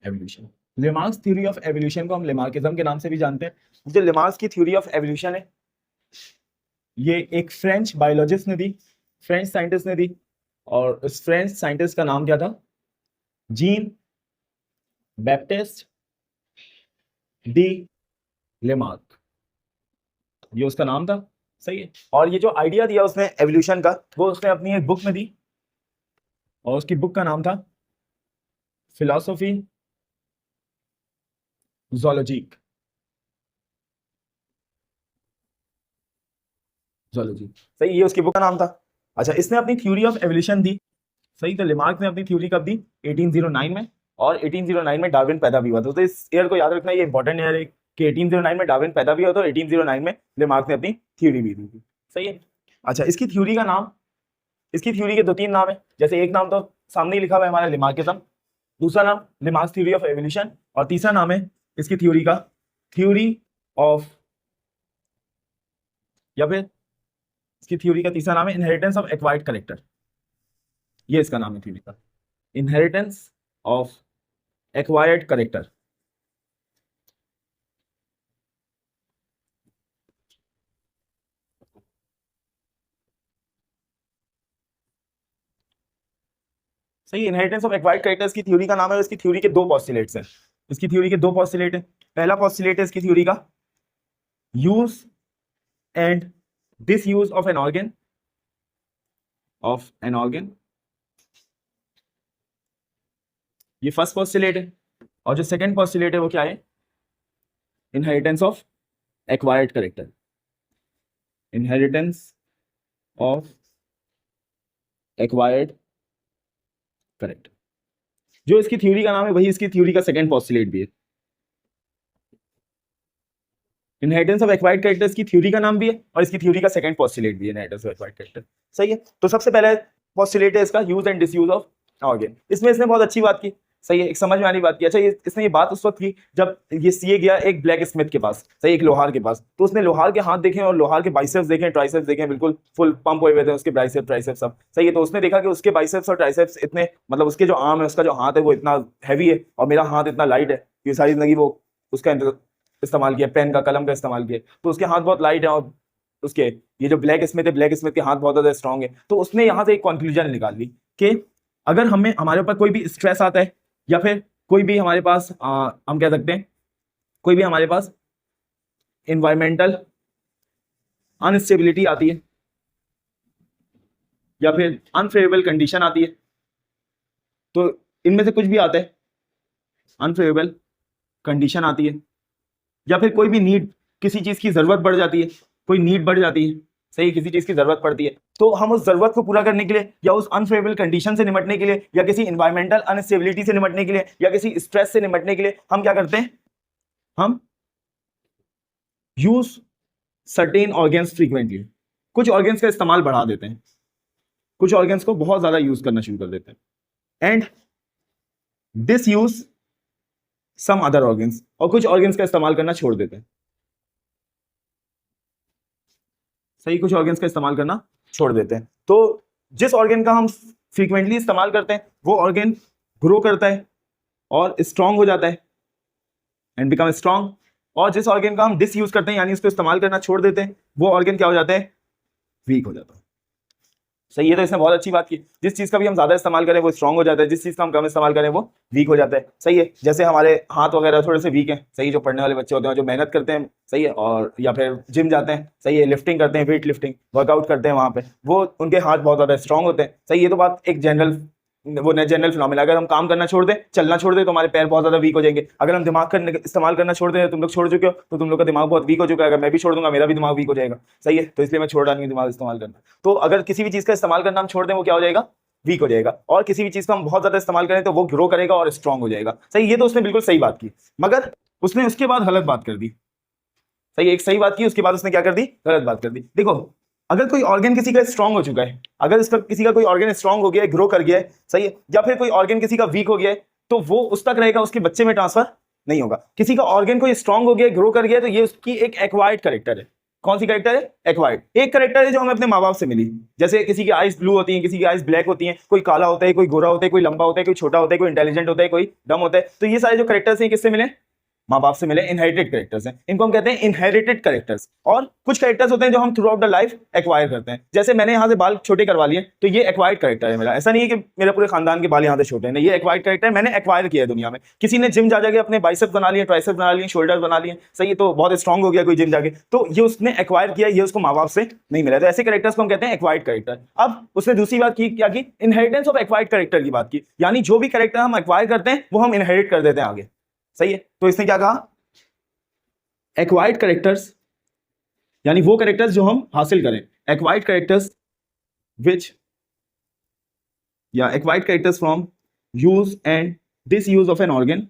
evolution. Lamarck's theory of evolution को हम लेमार्किज्म के नाम से भी जानते हैं। जो लेमार्क्स की थ्योरी ऑफ एवोल्यूशन है, ये एक फ्रेंच बायोलॉजिस्ट ने दी, फ्रेंच साइंटिस्ट ने दी, और उस फ्रेंच साइंटिस्ट का नाम क्या था? जीन बैप्टिस्ट डी लेमार्क, ये उसका नाम था। सही है। और ये जो आइडिया दिया उसने एवोल्यूशन का, वो उसने अपनी एक बुक में दी, और उसकी बुक का नाम था फिलॉसफी ज़ूलॉजिक। ज़ूलॉजी, सही, ये उसकी बुक का नाम था। अच्छा, इसने अपनी थ्योरी ऑफ एवोल्यूशन दी। सही, तो लेमार्क ने अपनी थ्योरी कब दी? 1809 में। और 1809 में डार्विन पैदा भी हुआ था। तो इस ईयर को याद रखना, ये इंपॉर्टेंट ईयर है कि 1809 में डार्विन पैदा भी हुआ था, 1809 में लेमार्क ने अपनी थ्योरी भी दी थी। सही है। अच्छा, इसकी थ्योरी का नाम, इसकी थ्योरी के 2-3 नाम है। जैसे एक नाम तो सामने ही लिखा हुआ है हमारा, लेमार्किज्म। दूसरा नाम लेमार्क्स थ्योरी ऑफ एवोल्यूशन, और तीसरा नाम है इसकी थ्योरी का थ्योरी ऑफ, या फिर इसकी थ्योरी का तीसरा नाम है इनहेरिटेंस ऑफ एक्वायर्ड कैरेक्टर। ये इसका नाम है थ्योरी का, इनहेरिटेंस ऑफ एक्वायर्ड कैरेक्टर। सही, इनहेरिटेंस ऑफ एक्वायर्ड कैरेक्टर्स की थ्योरी का नाम है। इसकी थ्योरी के 2 पोस्टुलेट्स हैं। इसकी थ्योरी के 2 पोस्टुलेट हैं। पहला पोस्टुलेट है इसकी थ्योरी का use and disuse of an organ, ये फर्स्ट पोस्टुलेट है। और जो सेकंड पोस्टुलेट है वो क्या है? Inheritance of acquired character, inheritance of acquired character. जो इसकी थ्योरी का नाम है वही इसकी थ्योरी का सेकंड पोस्टुलेट भी है। इनहेरिटेंस ऑफ एक्वायर्ड कैरेक्टर्स की थ्योरी का नाम भी है, और इसकी थ्योरी का सेकंड पोस्टुलेट भी है, इनहेरिटेंस ऑफ एक्वायर्ड कैरेक्टर। सही है। तो सबसे पहले पोस्टुलेट है इसका use and disuse of organ. इसमें इसने बहुत अच्छी बात की। सही है, एक समझ में आने बात की। अच्छा, इसने ये बात उस वक्त की जब ये गया एक ब्लैक स्मिथ के पास, सही, एक लोहार के पास। तो उसने लोहार के हाथ देखे और लोहार के बाइसेप्स देखे, ट्राइसेप्स देखे, बिल्कुल फुल पंप हुए थे उसके बाइसेप्स ट्राइसेप्स सब। सही है। तो उसने देखा कि उसके बाइसेप्स और ट्राइसेप्स इतने, मतलब उसके जो आर्म है, उसका जो हाथ है वो इतना हैवी है, और मेरा हाथ इतना लाइट है। ये सारी जिंदगी वो उसका इस्तेमाल किया, पेन का, कलम का इस्तेमाल किया। तो उसके हाथ बहुत लाइट है, और उसके ये जो ब्लैक स्मिथ है, ब्लैक स्मिथ के हाथ बहुत ज्यादा स्ट्रॉन्ग है। तो उसने यहाँ से एक कंक्लूजन निकाल ली कि अगर हमारे ऊपर कोई भी स्ट्रेस आता है, या फिर कोई भी हमारे पास हम कह सकते हैं कोई भी हमारे पास इन्वायरमेंटल अनस्टेबिलिटी आती है, या फिर अनफेवरेबल कंडीशन आती है, तो इनमें से कुछ भी आता है, अनफेवरेबल कंडीशन आती है, या फिर कोई भी नीड, किसी चीज की जरूरत बढ़ जाती है, कोई नीड बढ़ जाती है, सही, किसी चीज की जरूरत पड़ती है, तो हम उस जरूरत को पूरा करने के लिए, या उस अनफेवरेबल कंडीशन से निपटने के लिए, या किसी इन्वायरमेंटल अनस्टेबिलिटी से निपटने के लिए, या किसी स्ट्रेस से निपटने के लिए हम क्या करते हैं? हम यूज सर्टेन ऑर्गन्स फ्रीक्वेंटली। कुछ ऑर्गन्स का इस्तेमाल बढ़ा देते हैं, कुछ ऑर्गन्स को बहुत ज्यादा यूज करना शुरू कर देते हैं, and this use some other organs, और कुछ ऑर्गन्स का इस्तेमाल करना छोड़ देते हैं। सही, कुछ ऑर्गन्स का इस्तेमाल करना छोड़ देते हैं। तो जिस ऑर्गन का हम फ्रीक्वेंटली इस्तेमाल करते हैं वो ऑर्गन ग्रो करता है और स्ट्रांग हो जाता है, एंड बिकम स्ट्रांग। और जिस ऑर्गन का हम डिस यूज करते हैं, यानी उसको इस्तेमाल करना छोड़ देते हैं, वो ऑर्गन क्या हो जाता है? वीक हो जाता है। सही है। तो इसने बहुत अच्छी बात की, जिस चीज का भी हम ज्यादा इस्तेमाल करें वो स्ट्रांग हो जाता है, जिस चीज का हम कम इस्तेमाल करें वो वीक हो जाता है। सही है। जैसे हमारे हाथ वगैरह थोड़े से वीक हैं, सही, जो पढ़ने वाले बच्चे होते हैं, जो मेहनत करते हैं, सही है, और या फिर जिम जाते हैं, सही है, लिफ्टिंग करते हैं, वेट लिफ्टिंग वर्कआउट करते हैं, वहां पे वो उनके हाथ बहुत ज्यादा स्ट्रांग होते हैं। सही, ये तो बात एक जनरल वो जनरल फिनोमेना। अगर हम काम करना छोड़ दें, चलना छोड़ दें, तो हमारे पैर बहुत ज्यादा वीक हो जाएंगे। अगर हम दिमाग करने इस्तेमाल करना छोड़ दें, तुम लोग छोड़ चुके हो, तो तुम लोग का दिमाग बहुत वीक हो चुका है। अगर मैं भी छोड़ दूंगा, मेरा भी दिमाग वीक हो जाएगा। सही है, तो इसलिए मैं छोड़ रहा नहीं हूं दिमाग इस्तेमाल करना। तो अगर किसी भी चीज का इस्तेमाल करना हम छोड़ दें, वो क्या हो जाएगा? वीक हो जाएगा। और किसी भी चीज का हम बहुत ज्यादा इस्तेमाल करें तो वो ग्रो करेगा और स्ट्रांग हो जाएगा। सही, ये तो उसने बिल्कुल सही बात की, मगर उसने उसके बाद गलत बात कर दी। सही, एक सही बात की, उसके बाद उसने क्या कर दी? गलत बात कर दी। देखो, अगर कोई ऑर्गन किसी का स्ट्रांग हो चुका है, अगर इसका किसी का कोई ऑर्गन स्ट्रांग हो गया है, ग्रो कर गया है, सही है, या फिर कोई ऑर्गन किसी का वीक हो गया है, तो वो उस तक रहेगा, उसके बच्चे में ट्रांसफर नहीं होगा। किसी का ऑर्गन कोई स्ट्रांग हो गया, ग्रो कर गया है, तो ये उसकी एक एक्वायर्ड कैरेक्टर है। कौन सी कैरेक्टर है? एक्वायर्ड। एक कैरेक्टर है जो हमें अपने माँ बाप से मिली। जैसे किसी की आइज ब्लू होती है, किसी की आइज ब्लैक होती है, कोई काला होता है, कोई गोरा होता है, कोई लंबा होता है, कोई छोटा होता है, कोई इंटेलिजेंट होता है, कोई डम होता है। तो ये सारे जो कैरेक्टर्स हैं किससे मिले? माँ बाप से मिले। इनहेरिटेड कैरेक्टर्स हैं, इनको हम कहते हैं इनहेरिटेड कैरेक्टर्स। और कुछ कैरेक्टर्स होते हैं जो हम through out the life acquire करते हैं। जैसे मैंने यहाँ से बाल छोटे करवा लिए, तो ये एक्वायर्ड कैरेक्टर है मेरा। ऐसा नहीं है कि मेरे पूरे खानदान के बाल यहाँ से छोटे हैं, ये एक्वायर्ड कैरेक्टर है, मैंने एक्वायर किया है दुनिया में। किसी ने जिम जा जाके अपने बाइसेप्स बना लिए, ट्राइसेप्स बना लिए, शोल्डर्स बना लिए, सही है, तो बहुत स्ट्रांग हो गया कोई जिम जाके, तो ये उसने एक्वायर किया, ये उसको माँ बाप से नहीं मिला। तो ऐसे कैरेक्टर्स को हम कहते हैं एक्वायर्ड कैरेक्टर। अब उसने दूसरी बात की, क्या की? इनहेरिटेंस ऑफ एक्वायर्ड कैरेक्टर की बात की, यानी जो भी कैरेक्टर हम एक्वायर करते हैं वो हम इनहेरिट कर देते हैं आगे। सही है, तो इसने क्या कहा? एक्वायर्ड कैरेक्टर्स यानी वो कैरेक्टर्स जो हम हासिल करें। एक्वायर्ड कैरेक्टर्स विच या acquired characters from use and disuse of an organ,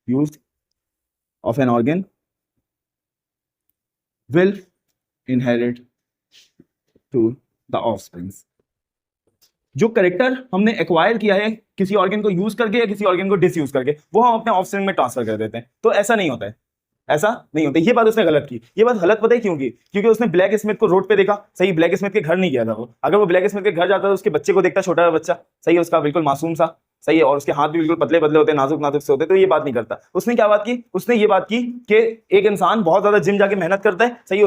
use of an organ will inherit to the offsprings. जो कैरेक्टर हमने एक्वायर किया है किसी ऑर्गन को यूज करके या किसी ऑर्गन को डिसयूज करके, वो हम अपने ऑफस्प्रिंग में ट्रांसफर कर देते हैं। तो ऐसा नहीं होता है, ऐसा नहीं होता। ये बात उसने गलत की। ये बात गलत पता है क्यों की? क्योंकि उसने ब्लैक स्मिथ को रोड पे देखा। सही, ब्लैक स्मिथ के घर नहीं गया था वो। अगर वो ब्लैक स्मिथ के घर जाता तो उसके बच्चे को देखता, छोटा बच्चा, सही है, उसका बिल्कुल मासूम सा, सही है, और उसके हाथ भी बिल्कुल पतले पतले होते, नाजुक नाजुक से होते, तो ये बात नहीं करता। उसने क्या बात की? उसने ये बात की कि एक इंसान बहुत ज्यादा जिम जाके मेहनत करता है, सही है,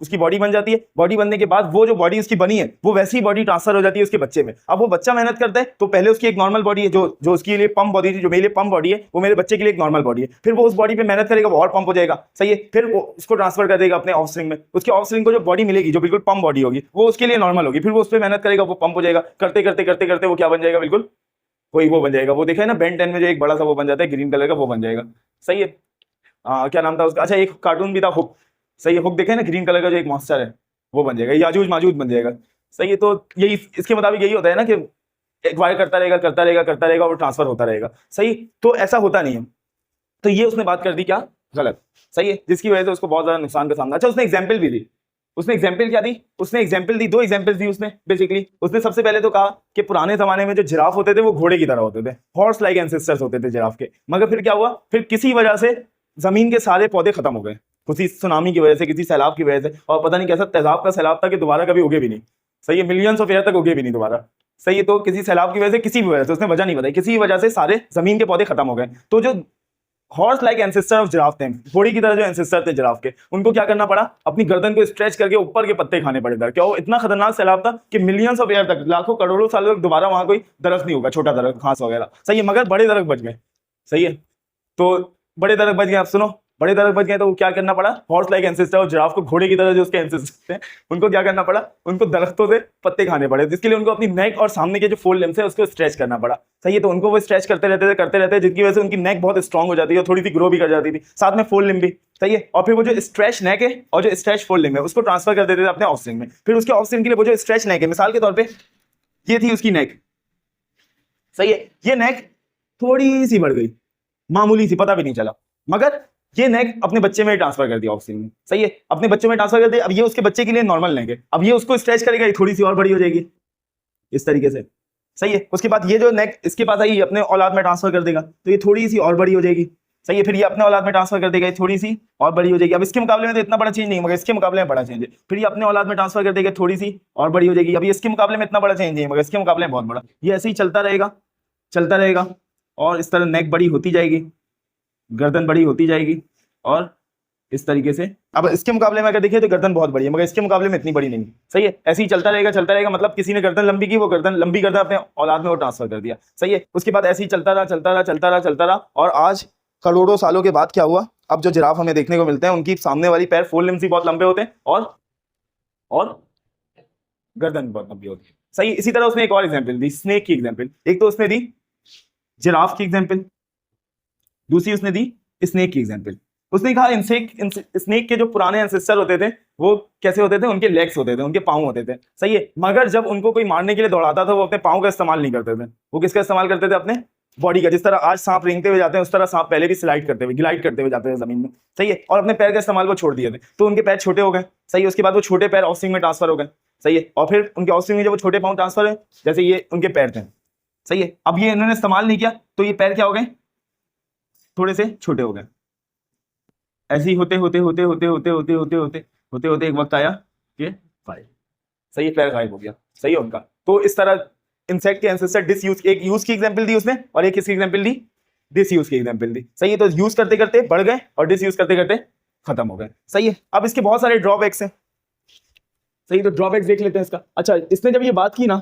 उसकी बॉडी बन जाती है। बॉडी बनने के बाद वो जो बॉडी उसकी बनी है, वो वैसी बॉडी ट्रांसफर हो जाती है उसके बच्चे में। अब वो बच्चा मेहनत करता है, तो पहले उसकी एक नॉर्मल बॉडी है, जो उसके लिए पंप बॉडी थी, जो मेरे लिए पंप बॉडी है, वो मेरे बच्चे के लिए एक नॉर्मल बॉडी है। फिर वो उस बॉडी पे मेहनत करेगा, वो और पंप हो जाएगा, सही है, फिर वो उसको ट्रांसफर कर देगा अपने ऑफस्प्रिंग में। उसके ऑफस्प्रिंग को जो बॉडी मिलेगी, जो बिल्कुल पंप बॉडी होगी, वो उसके लिए नॉर्मल होगी। फिर वो उस पर मेहनत करेगा, वो पंप हो जाएगा। करते करते करते करते वो क्या बन जाएगा? बिल्कुल कोई वो बन जाएगा। वो देखा है ना बेन 10 में, जो एक बड़ा सा वो बन जाता है ग्रीन कलर का, वो बन जाएगा। सही है, क्या नाम था उसका? अच्छा, एक कार्टून भी था, हुक। सही है, हुक देखे ना, ग्रीन कलर का जो एक मॉन्स्टर है, वो बन जाएगा, याजूज माजूज बन जाएगा। सही है, तो यही इसके मुताबिक यही होता है ना कि एक्वायर करता रहेगा, करता रहेगा, करता रहेगा, और ट्रांसफर होता रहेगा। सही, तो ऐसा होता नहीं है। तो ये उसने बात कर दी क्या? गलत। सही है, जिसकी वजह से उसको बहुत ज्यादा नुकसान का सामना। अच्छा, उसने एग्जाम्पल भी दी। उसने एग्जाम्पल क्या दी? उसने एग्जाम्पल दी, दो एग्जाम्पल दी उसने बेसिकली। उसने सबसे पहले तो कहा कि पुराने जमाने में जो जिराफ होते थे वो घोड़े की तरह होते थे, हॉर्स लाइक एंसेस्टर्स होते थे जिराफ के। मगर फिर क्या हुआ? फिर किसी वजह से जमीन के सारे पौधे खत्म हो गए, किसी सुनामी की वजह से, किसी सैलाब की वजह से, और पता नहीं कैसा तेजाब का सैलाब था कि दोबारा कभी उगे भी नहीं। सही है, मिलियंस ऑफ ईयर तक उगे भी नहीं दोबारा। सही है, तो किसी सैलाब की वजह से, किसी भी वजह से, उसने वजह नहीं बताई, किसी भी वजह से सारे जमीन के पौधे खत्म हो गए। तो जो horse like ancestor of giraffe थे, घोड़ी की तरह जो एंसेस्टर थे जिराफ के, उनको क्या करना पड़ा? अपनी गर्दन को स्ट्रेच करके ऊपर के पत्ते खाने पड़े था। क्या वो इतना खतरनाक सैलाब था कि मिलियंस ऑफ ईयर तक, लाखों करोड़ों सालों तक दोबारा वहां कोई दरख्त नहीं होगा, छोटा दरख्त, घास वगैरह। सही है, मगर बड़े दरख्त बच गए। सही है, तो बड़े दरख्त बच गए। आप सुनो, बड़े दरख्त बच गए तो क्या करना पड़ा? हॉर्स लाइक एंसेस्टर और जिराफ को, घोड़े की तरह जो उसके एंसेस्टर थे, उनको क्या करना पड़ा? उनको दरख्तों से पत्ते खाने पड़े, जिसके लिए उनको अपनी नेक और सामने के जो फोर लिम्स है उसको स्ट्रेच करना पड़ा। सही है, तो उनको वो स्ट्रेच करते रहते, जिसकी वजह से उनकी नेक बहुत स्ट्रांग हो जाती है और थोड़ी सी ग्रो भी कर जाती थी, साथ में फोर लिम्ब भी। सही है, और फिर वो जो स्ट्रेच नेक है और जो स्ट्रेच फोर लिम्ब है, उसको ट्रांसफर कर देते थे अपने ऑफस्प्रिंग में। फिर उसके ऑफस्प्रिंग के लिए वो जो स्ट्रेच नेक है, मिसाल के तौर पर ये थी उसकी नेक। सही है, ये नेक थोड़ी सी बढ़ गई, मामूली सी, पता भी नहीं चला, मगर ये नेक अपने बच्चे में ट्रांसफर कर दिया ऑफस्प्रिंग में। सही है, अपने बच्चे में ट्रांसफर कर दिया। अब ये उसके बच्चे के लिए नॉर्मल नेक है, अब ये उसको स्ट्रेच करेगा, ये थोड़ी सी और बड़ी हो जाएगी इस तरीके से। सही है, उसके बाद ये जो नेक इसके पास आई, अपने औलाद में ट्रांसफर कर देगा, तो ये थोड़ी सी और बड़ी हो जाएगी। सही है, फिर ये अपने औलाद में ट्रांसफर कर देगा, ये थोड़ी सी और बड़ी हो जाएगी। अब इसके मुकाबले में तो इतना बड़ा चेंज नहीं, मगर इसके मुकाबले में बड़ा चेंज है। फिर ये अपने औलाद में ट्रांसफर कर देगा, थोड़ी सी और बड़ी हो जाएगी। अब इसके मुकाबले में इतना बड़ा चेंज नहीं है, मगर इसके मुकाबले में बहुत बड़ा। ये ऐसे ही चलता रहेगा, चलता रहेगा, और इस तरह नेक बड़ी होती जाएगी, गर्दन बड़ी होती जाएगी, और इस तरीके से। अब इसके मुकाबले में अगर देखिए तो गर्दन बहुत बड़ी है, मगर इसके मुकाबले में इतनी बड़ी नहीं। सही है, ऐसे ही चलता रहेगा, चलता रहेगा। मतलब किसी ने गर्दन लंबी की, वो गर्दन लंबी गर्दन अपने औलाद में वो ट्रांसफर कर दिया। सही है, उसके बाद ऐसे ही चलता रहा, चलता रहा, चलता रहा, चलता रहा, और आज करोड़ों सालों के बाद क्या हुआ? अब जो जिराफ हमें देखने को मिलते हैं, उनकी सामने वाली पैर फोर लिम्स ही बहुत लंबे होते हैं, और गर्दन बहुत लंबी होती है। सही। इसी तरह उसने एक और एग्जांपल दी, स्नेक की एग्जांपल। एक तो उसने दी जिराफ की एग्जांपल, दूसरी उसने दी स्नेक की एग्जांपल। उसने कहा स्नेक के जो पुराने एंसेस्टर होते थे वो कैसे होते थे, उनके लेग्स होते थे, उनके पाँव होते थे। सही है। मगर जब उनको कोई मारने के लिए दौड़ाता था वो अपने पाँव का इस्तेमाल नहीं करते थे, वो किसका इस्तेमाल करते थे, अपने बॉडी का। जिस तरह आज सांप रेंगते हुए जाते हैं उस तरह सांप पहले भी ग्लाइड करते हुए जाते हैं जमीन में। सही है। और अपने पैर का इस्तेमाल वो छोड़ दिए थे, तो उनके पैर छोटे हो गए। सही है। उसके बाद वो छोटे पैर ऑफस्प्रिंग में ट्रांसफर हो गए। सही है। और फिर उनके ऑफस्प्रिंग में जब वो छोटे पाँव ट्रांसफर हुए, जैसे ये उनके पैर थे। सही है। अब ये इन्होंने इस्तेमाल नहीं किया तो ये पैर क्या हो गए, थोड़े से छोटे हो गए। ऐसे ही होते होते होते होते होते होते होते होते होते होते एक वक्त आया ये गायब। सही है। पैर गायब हो गया। सही है उनका। तो इस तरह इंसेक्ट के एंसेस्टर डिसयूज, एक यूज की एग्जांपल दी उसने और एक किसकी एग्जांपल दी, डिसयूज की एग्जांपल दी। सही है। तो यूज करते करते बढ़ गए और डिसयूज करते करते खत्म हो गए। सही है। अब इसके बहुत सारे ड्रॉबैक्स हैं। सही। तो ड्रॉबैक्स देख लेते हैं इसका। अच्छा, इसने जब ये बात की ना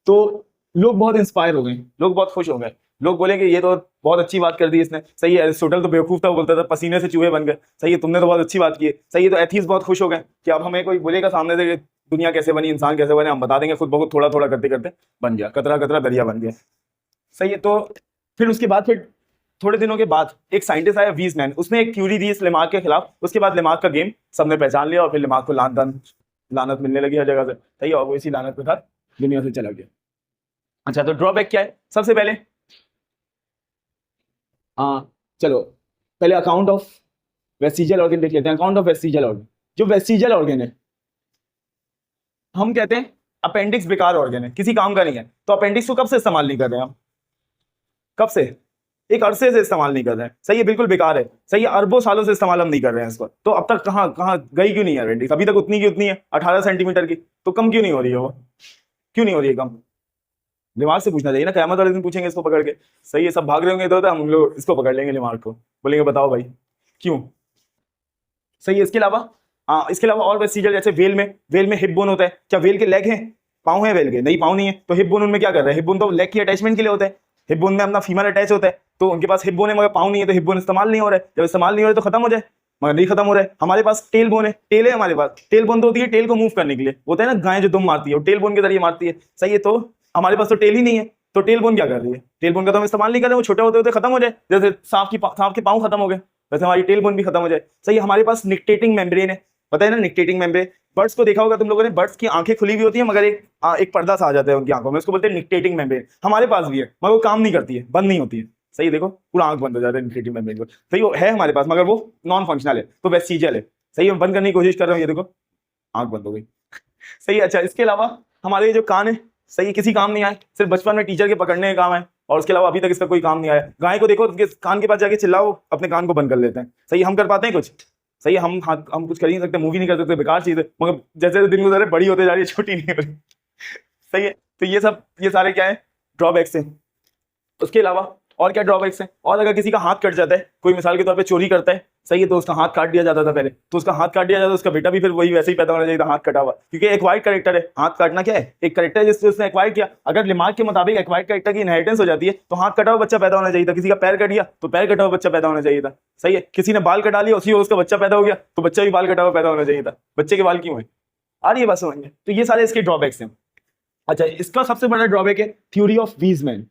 तो लोग बहुत इंस्पायर हो गए, लोग बहुत खुश हो गए। लोग बोलेंगे ये तो बहुत अच्छी बात कर दी इसने। सही है। एरिस्टोटल तो बेवकूफ था, वो बोलता था पसीने से चूहे बन गए। सही है। तुमने तो बहुत अच्छी बात की है। सही है। तो एथीस्ट बहुत खुश हो गए कि अब हमें कोई बोलेगा सामने से दुनिया कैसे बनी, इंसान कैसे बने, हम बता देंगे खुद बहुत थोड़ा थोड़ा करते करते बन गया, कतरा कतरा दरिया बन गया। सही है। तो फिर उसके बाद फिर थोड़े दिनों के बाद एक साइंटिस्ट आया वीजमैन, उसने एक थ्योरी दी इस लेमार्क के खिलाफ। उसके बाद लेमार्क का गेम सबने पहचान लिया और फिर लेमार्क को लानत मिलने लगी हर जगह से। सही है। और वो इसी लानत के साथ दुनिया से चला गया। अच्छा, तो ड्रॉबैक क्या है सबसे पहले? हाँ चलो, पहले अकाउंट ऑफ वेस्टिजियल ऑर्गन देख लेते हैं। अकाउंट ऑफ वेस्टिजियल ऑर्गन, जो वेस्टिजियल ऑर्गन है हम कहते हैं अपेंडिक्स बेकार ऑर्गन है, किसी काम का नहीं है। तो अपेंडिक्स को कब से इस्तेमाल नहीं कर रहे हैं हम, कब से? एक अरसे से इस्तेमाल नहीं कर रहे हैं। सही है। बिल्कुल बेकार है। सही है। अरबों सालों से इस्तेमाल हम नहीं कर रहे हैं इसको। तो अब तक कहाँ कहाँ गई क्यों नहीं है अपेंडिक्स? अभी तक उतनी की उतनी है, 18 सेंटीमीटर की। तो कम क्यों नहीं हो रही है वो, क्यों नहीं हो रही है कम? दिमाग से पूछना चाहिए ना, क़यामत वाले दिन पूछेंगे इसको पकड़ के। सही है। सब भाग रहे होंगे तो हम लोग इसको पकड़ लेंगे दिमाग को, बोलेंगे बताओ भाई क्यों। सही है। इसके अलावा इसके अलावा और वेस्टिजियल, जैसे वेल में हिप बोन होता है। क्या वेल के लेग हैं, पाँव है वेल के? नहीं, पाँव नहीं है। तो हिप बोन उनमें क्या कर रहा है? हिप बोन तो लेग की अटैचमेंट के लिए होता है। हिप बोन में अपना फीमर अटैच होता है, तो उनके पास हिप बोन है मगर पाँव नहीं है, तो हिप बोन इस्तेमाल नहीं हो रहा है। जब इस्तेमाल नहीं हो रहा है तो खत्म हो जाए, मगर नहीं खत्म हो रहा है। हमारे पास टेल बोन है, टेल है हमारे पास। टेल बोन तो होती है टेल को मूव करने के लिए, होता है ना गाय जो दुम मारती है वो टेल बोन के जरिए मारती है। सही है। तो हमारे पास तो टेल ही नहीं है, तो टेल बोन क्या कर रही है? टेल बोन का तो हम इस्तेमाल नहीं कर रहे, वो छोटे होते होते खत्म हो जाए। जैसे सांप के पाँव खत्म हो गए वैसे हमारी टेल बोन भी खत्म हो जाए। सही है। हमारे पास निक्टेटिंग मेम्ब्रेन है, पता है ना निक्टेटिंग मेम्ब्रेन। बर्ड्स को देखा होगा तुम लोगों ने, बर्ड्स की आंखें खुली हुई होती है मगर एक पर्दा सा आ जाता है उनकी आंखों में, उसको बोलते हैं निक्टेटिंग मेम्ब्रेन। हमारे पास भी है मगर वो काम नहीं करती है, बंद नहीं होती है। सही है। देखो पूरा आंख बंद हो जाता है निक्टेटिंग मेम्ब्रेन को। सही वो है हमारे पास मगर वो नॉन फंक्शनल है, तो वेस्टिजियल है। सही है। मैं बंद करने की कोशिश कर रहा हूँ, ये देखो आंख बंद हो गई। सही है। अच्छा, इसके अलावा हमारे जो कान है, सही किसी काम नहीं आए, सिर्फ बचपन में टीचर के पकड़ने का काम है और उसके अलावा अभी तक इसका कोई काम नहीं आया। गाय को देखो, उसके कान के पास जाके चिल्लाओ, अपने कान को बंद कर लेते हैं। सही, हम कर पाते हैं कुछ? सही, हम कुछ कर ही नहीं सकते, मूवी नहीं कर सकते, बेकार चीज है। मगर जैसे दिन गुजरे बड़ी होते जा रही है, छोटी नहीं हो रही। सही है। तो ये सारे क्या है, ड्रॉबैक्स हैं। उसके अलावा और क्या ड्रॉबैक्स हैं? और अगर किसी का हाथ कट जाता है, कोई मिसाल के तौर पे चोरी करता है, सही है, तो उसका हाथ काट दिया जाता था पहले, तो उसका हाथ काट दिया जाता, उसका बेटा भी फिर वही वैसे ही पैदा होना चाहिए था, हाथ कटा हुआ, क्योंकि एक्वायर्ड कैरेक्टर है। हाथ काटना क्या है, एक कैरेक्टर है जिससे उसने एक्वायर किया। अगर दिमाग के मुताबिक एक्वायर्ड कैरेक्टर की इनहेरिटेंस हो जाती है तो हाथ कटा हुआ बच्चा पैदा होना चाहिए था। किसी का पैर कट गया तो पैर कटा हुआ बच्चा पैदा होना चाहिए था। सही है। किसी ने बाल कटा लिया, उसी उसका बच्चा पैदा हो गया तो बच्चा भी बाल कटा हुआ पैदा होना चाहिए था। बच्चे के बाल क्यों है? आ रही है बात समझ में? तो ये सारे इसके ड्रॉबैक्स हैं। अच्छा, इसका सबसे बड़ा ड्रॉबैक है थ्योरी ऑफ वीजमैन।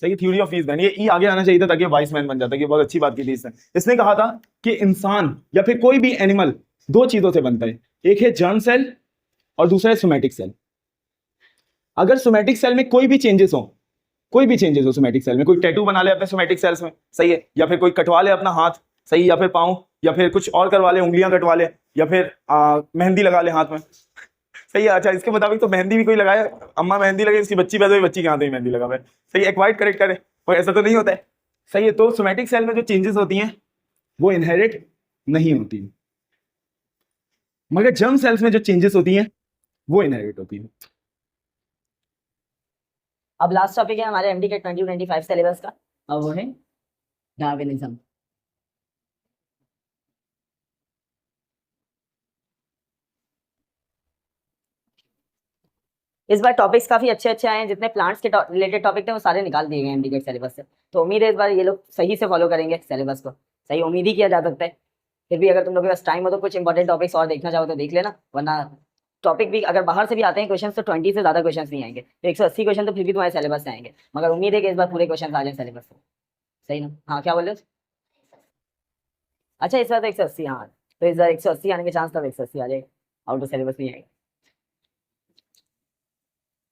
सही, थ्योरी ऑफ वीजमैन, ये ई आगे आना चाहिए था ताकि वाइस मैन बन जाता, कि बहुत अच्छी बात की थी इसने। इसने कहा था कि इंसान या फिर कोई भी एनिमल दो चीजों से बनता है, एक है जर्म सेल और दूसरा है सोमैटिक सेल। अगर सोमैटिक सेल में कोई भी चेंजेस हो, सोमैटिक सेल में कोई टैटू बना ले अपने सोमैटिक सेल्स में, सही है, या फिर कोई कटवा ले अपना हाथ, सही, या फिर पाँव, या फिर कुछ और करवा ले, उंगलियां कटवा ले, या फिर मेहंदी लगा ले हाथ में, सही है। अच्छा, इसके मुताबिक तो मेहंदी भी कोई लगाए, अम्मा मेहंदी लगे, इसकी बच्ची पैदा हुई, बच्ची के हाथ में मेहंदी लगा हुआ है, सही, एक्वायर्ड कैरेक्टर है, और ऐसा तो नहीं होता है। सही है। तो सोमैटिक सेल में जो चेंजेस होती हैं वो इनहेरिट नहीं होती, मगर जर्म सेल्स में जो चेंजेस होती हैं वो इनहेरिट होती है। अब लास्ट टॉपिक है हमारे एमडी के 2025 सिलेबस का, और वो है डार्विनिज्म। इस बार टॉपिक्स काफी अच्छे आए हैं, जितने प्लांट्स के रिलेटेड टॉपिक थे वो सारे निकाल दिए गए एमडी के सिलेबस से। तो उम्मीद है इस बार ये लोग सही से फॉलो करेंगे सिलेबस को, सही उम्मीद ही किया जा सकता है। फिर भी अगर तुम लोगों के पास टाइम हो तो कुछ इंपॉर्टेंट टॉपिक्स और देखना चाहो तो देख लेना, वरना टॉपिक भी अगर बाहर से भी आते हैं क्वेश्चन तो 20 से ज़्यादा क्वेश्चन नहीं आएंगे, तो 180 क्वेश्चन तो फिर भी तुम्हारे सिलेबस से आएंगे, मगर उम्मीद है कि इस बार पूरे क्वेश्चन आ जाए सिलेबस से। सही ना? हाँ, क्या बोल रहे हो? अच्छा, इस बार तो 180, हाँ, तो इस बार 180 आने के चांस तब 180 आ जाए, आउट ऑफ सिलेबस नहीं आएगा।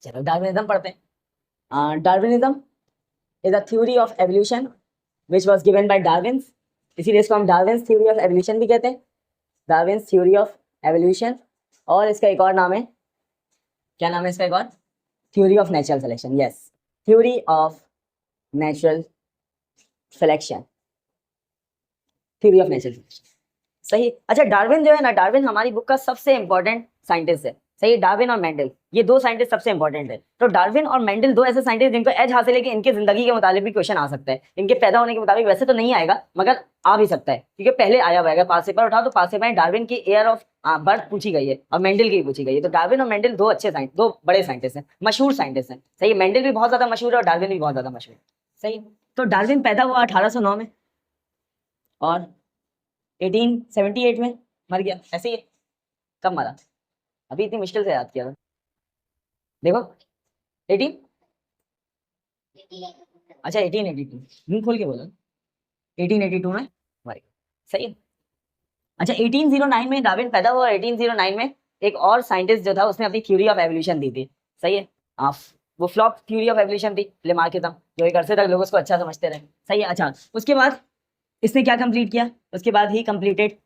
चलो डार्विनिज्म पढ़ते हैं। Darwinism is a theory of evolution which was given by Darwin, इसीलिए इसको हम डार्विन थ्योरी ऑफ एवोल्यूशन भी कहते हैं, डार्विन थ्योरी ऑफ एवोल्यूशन। और इसका एक और नाम है, क्या नाम है इसका एक और? Theory of natural selection. Yes, theory of natural selection, theory of natural selection. सही। अच्छा, डार्विन जो है ना, डार्विन हमारी बुक का सबसे इंपॉर्टेंट साइंटिस्ट है। सही है, डार्विन और मेंडल, ये दो साइंटिस्ट सबसे इंपॉर्टेंट है। तो डार्विन और मेंडल दो ऐसे साइंटिस्ट जिनको एज हासिल है कि इनके जिंदगी के मुताबिक भी क्वेश्चन आ सकता है, इनके पैदा होने के मुताबिक वैसे तो नहीं आएगा मगर आ भी सकता है, क्योंकि पहले आया हुआ है। अगर पास पेपर उठाओ तो पास पेपर डार्विन की एयर ऑफ बर्थ पूछी गई है और मेंडल की पूछी गई है। तो डार्विन और मेंडल दो अच्छे साइंटिस्ट, दो बड़े साइंटिस्ट हैं, मशहूर साइंटिस्ट हैं। सही है, मेंडल भी बहुत ज्यादा मशहूर है और डार्विन भी बहुत ज्यादा मशहूर है। सही है। तो डार्विन पैदा हुआ 1809 में और 1878 में मर गया। ऐसे ही कब मरा? अभी इतनी मुश्किल से याद किया था। देखो 18, अच्छा 1882, मुंह खोल के बोलो, 1882 में मर गया। सही है। अच्छा, 1809 में डार्विन पैदा हुआ और 1809 में एक और साइंटिस्ट जो था उसने अपनी थ्योरी ऑफ एवोल्यूशन दी थी। सही है। वो फ्लॉप थ्योरी ऑफ एवोल्यूशन थी, लेमार्क की, जो एक अरसे तक लोग उसको अच्छा समझते रहे। सही है। अच्छा, उसके बाद इसने क्या कंप्लीट किया? उसके बाद ही completed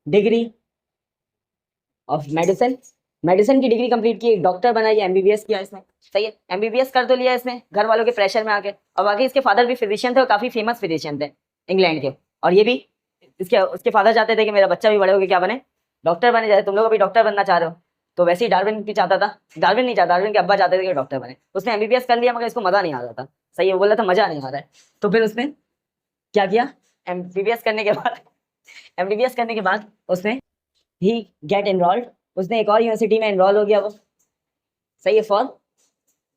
degree of medicine, medicine की डिग्री कंप्लीट की, एक डॉक्टर बना, ये एमबीबीएस किया इसने। सही है, एमबीबीएस कर तो लिया इसने घर वालों के प्रेशर में आके, और आगे इसके फादर भी फिजिशियन थे और काफी फेमस फिजिशियन थे इंग्लैंड के, और ये भी उसके फादर चाहते थे कि मेरा बच्चा भी बड़े होकर क्या बने, डॉक्टर बने, जैसे तुम लोग अभी डॉक्टर बनना चाह रहे हो। तो वैसे ही डार्विन भी चाहता था, डार्विन नहीं चाहता, डार्विन के अब्बा चाहते थे कि डॉक्टर बने। उसने एमबीबीएस कर लिया मगर इसको मजा नहीं आ रहा था। सही है, वो बोल रहा था मजा नहीं आ रहा है। तो फिर उसने क्या किया? एमबीबीएस करने के बाद एमबीबीएस करने के बाद उसने ही गेट एनरोल्ड, उसने एक और यूनिवर्सिटी में एनरोल हो गया वो। सही है, for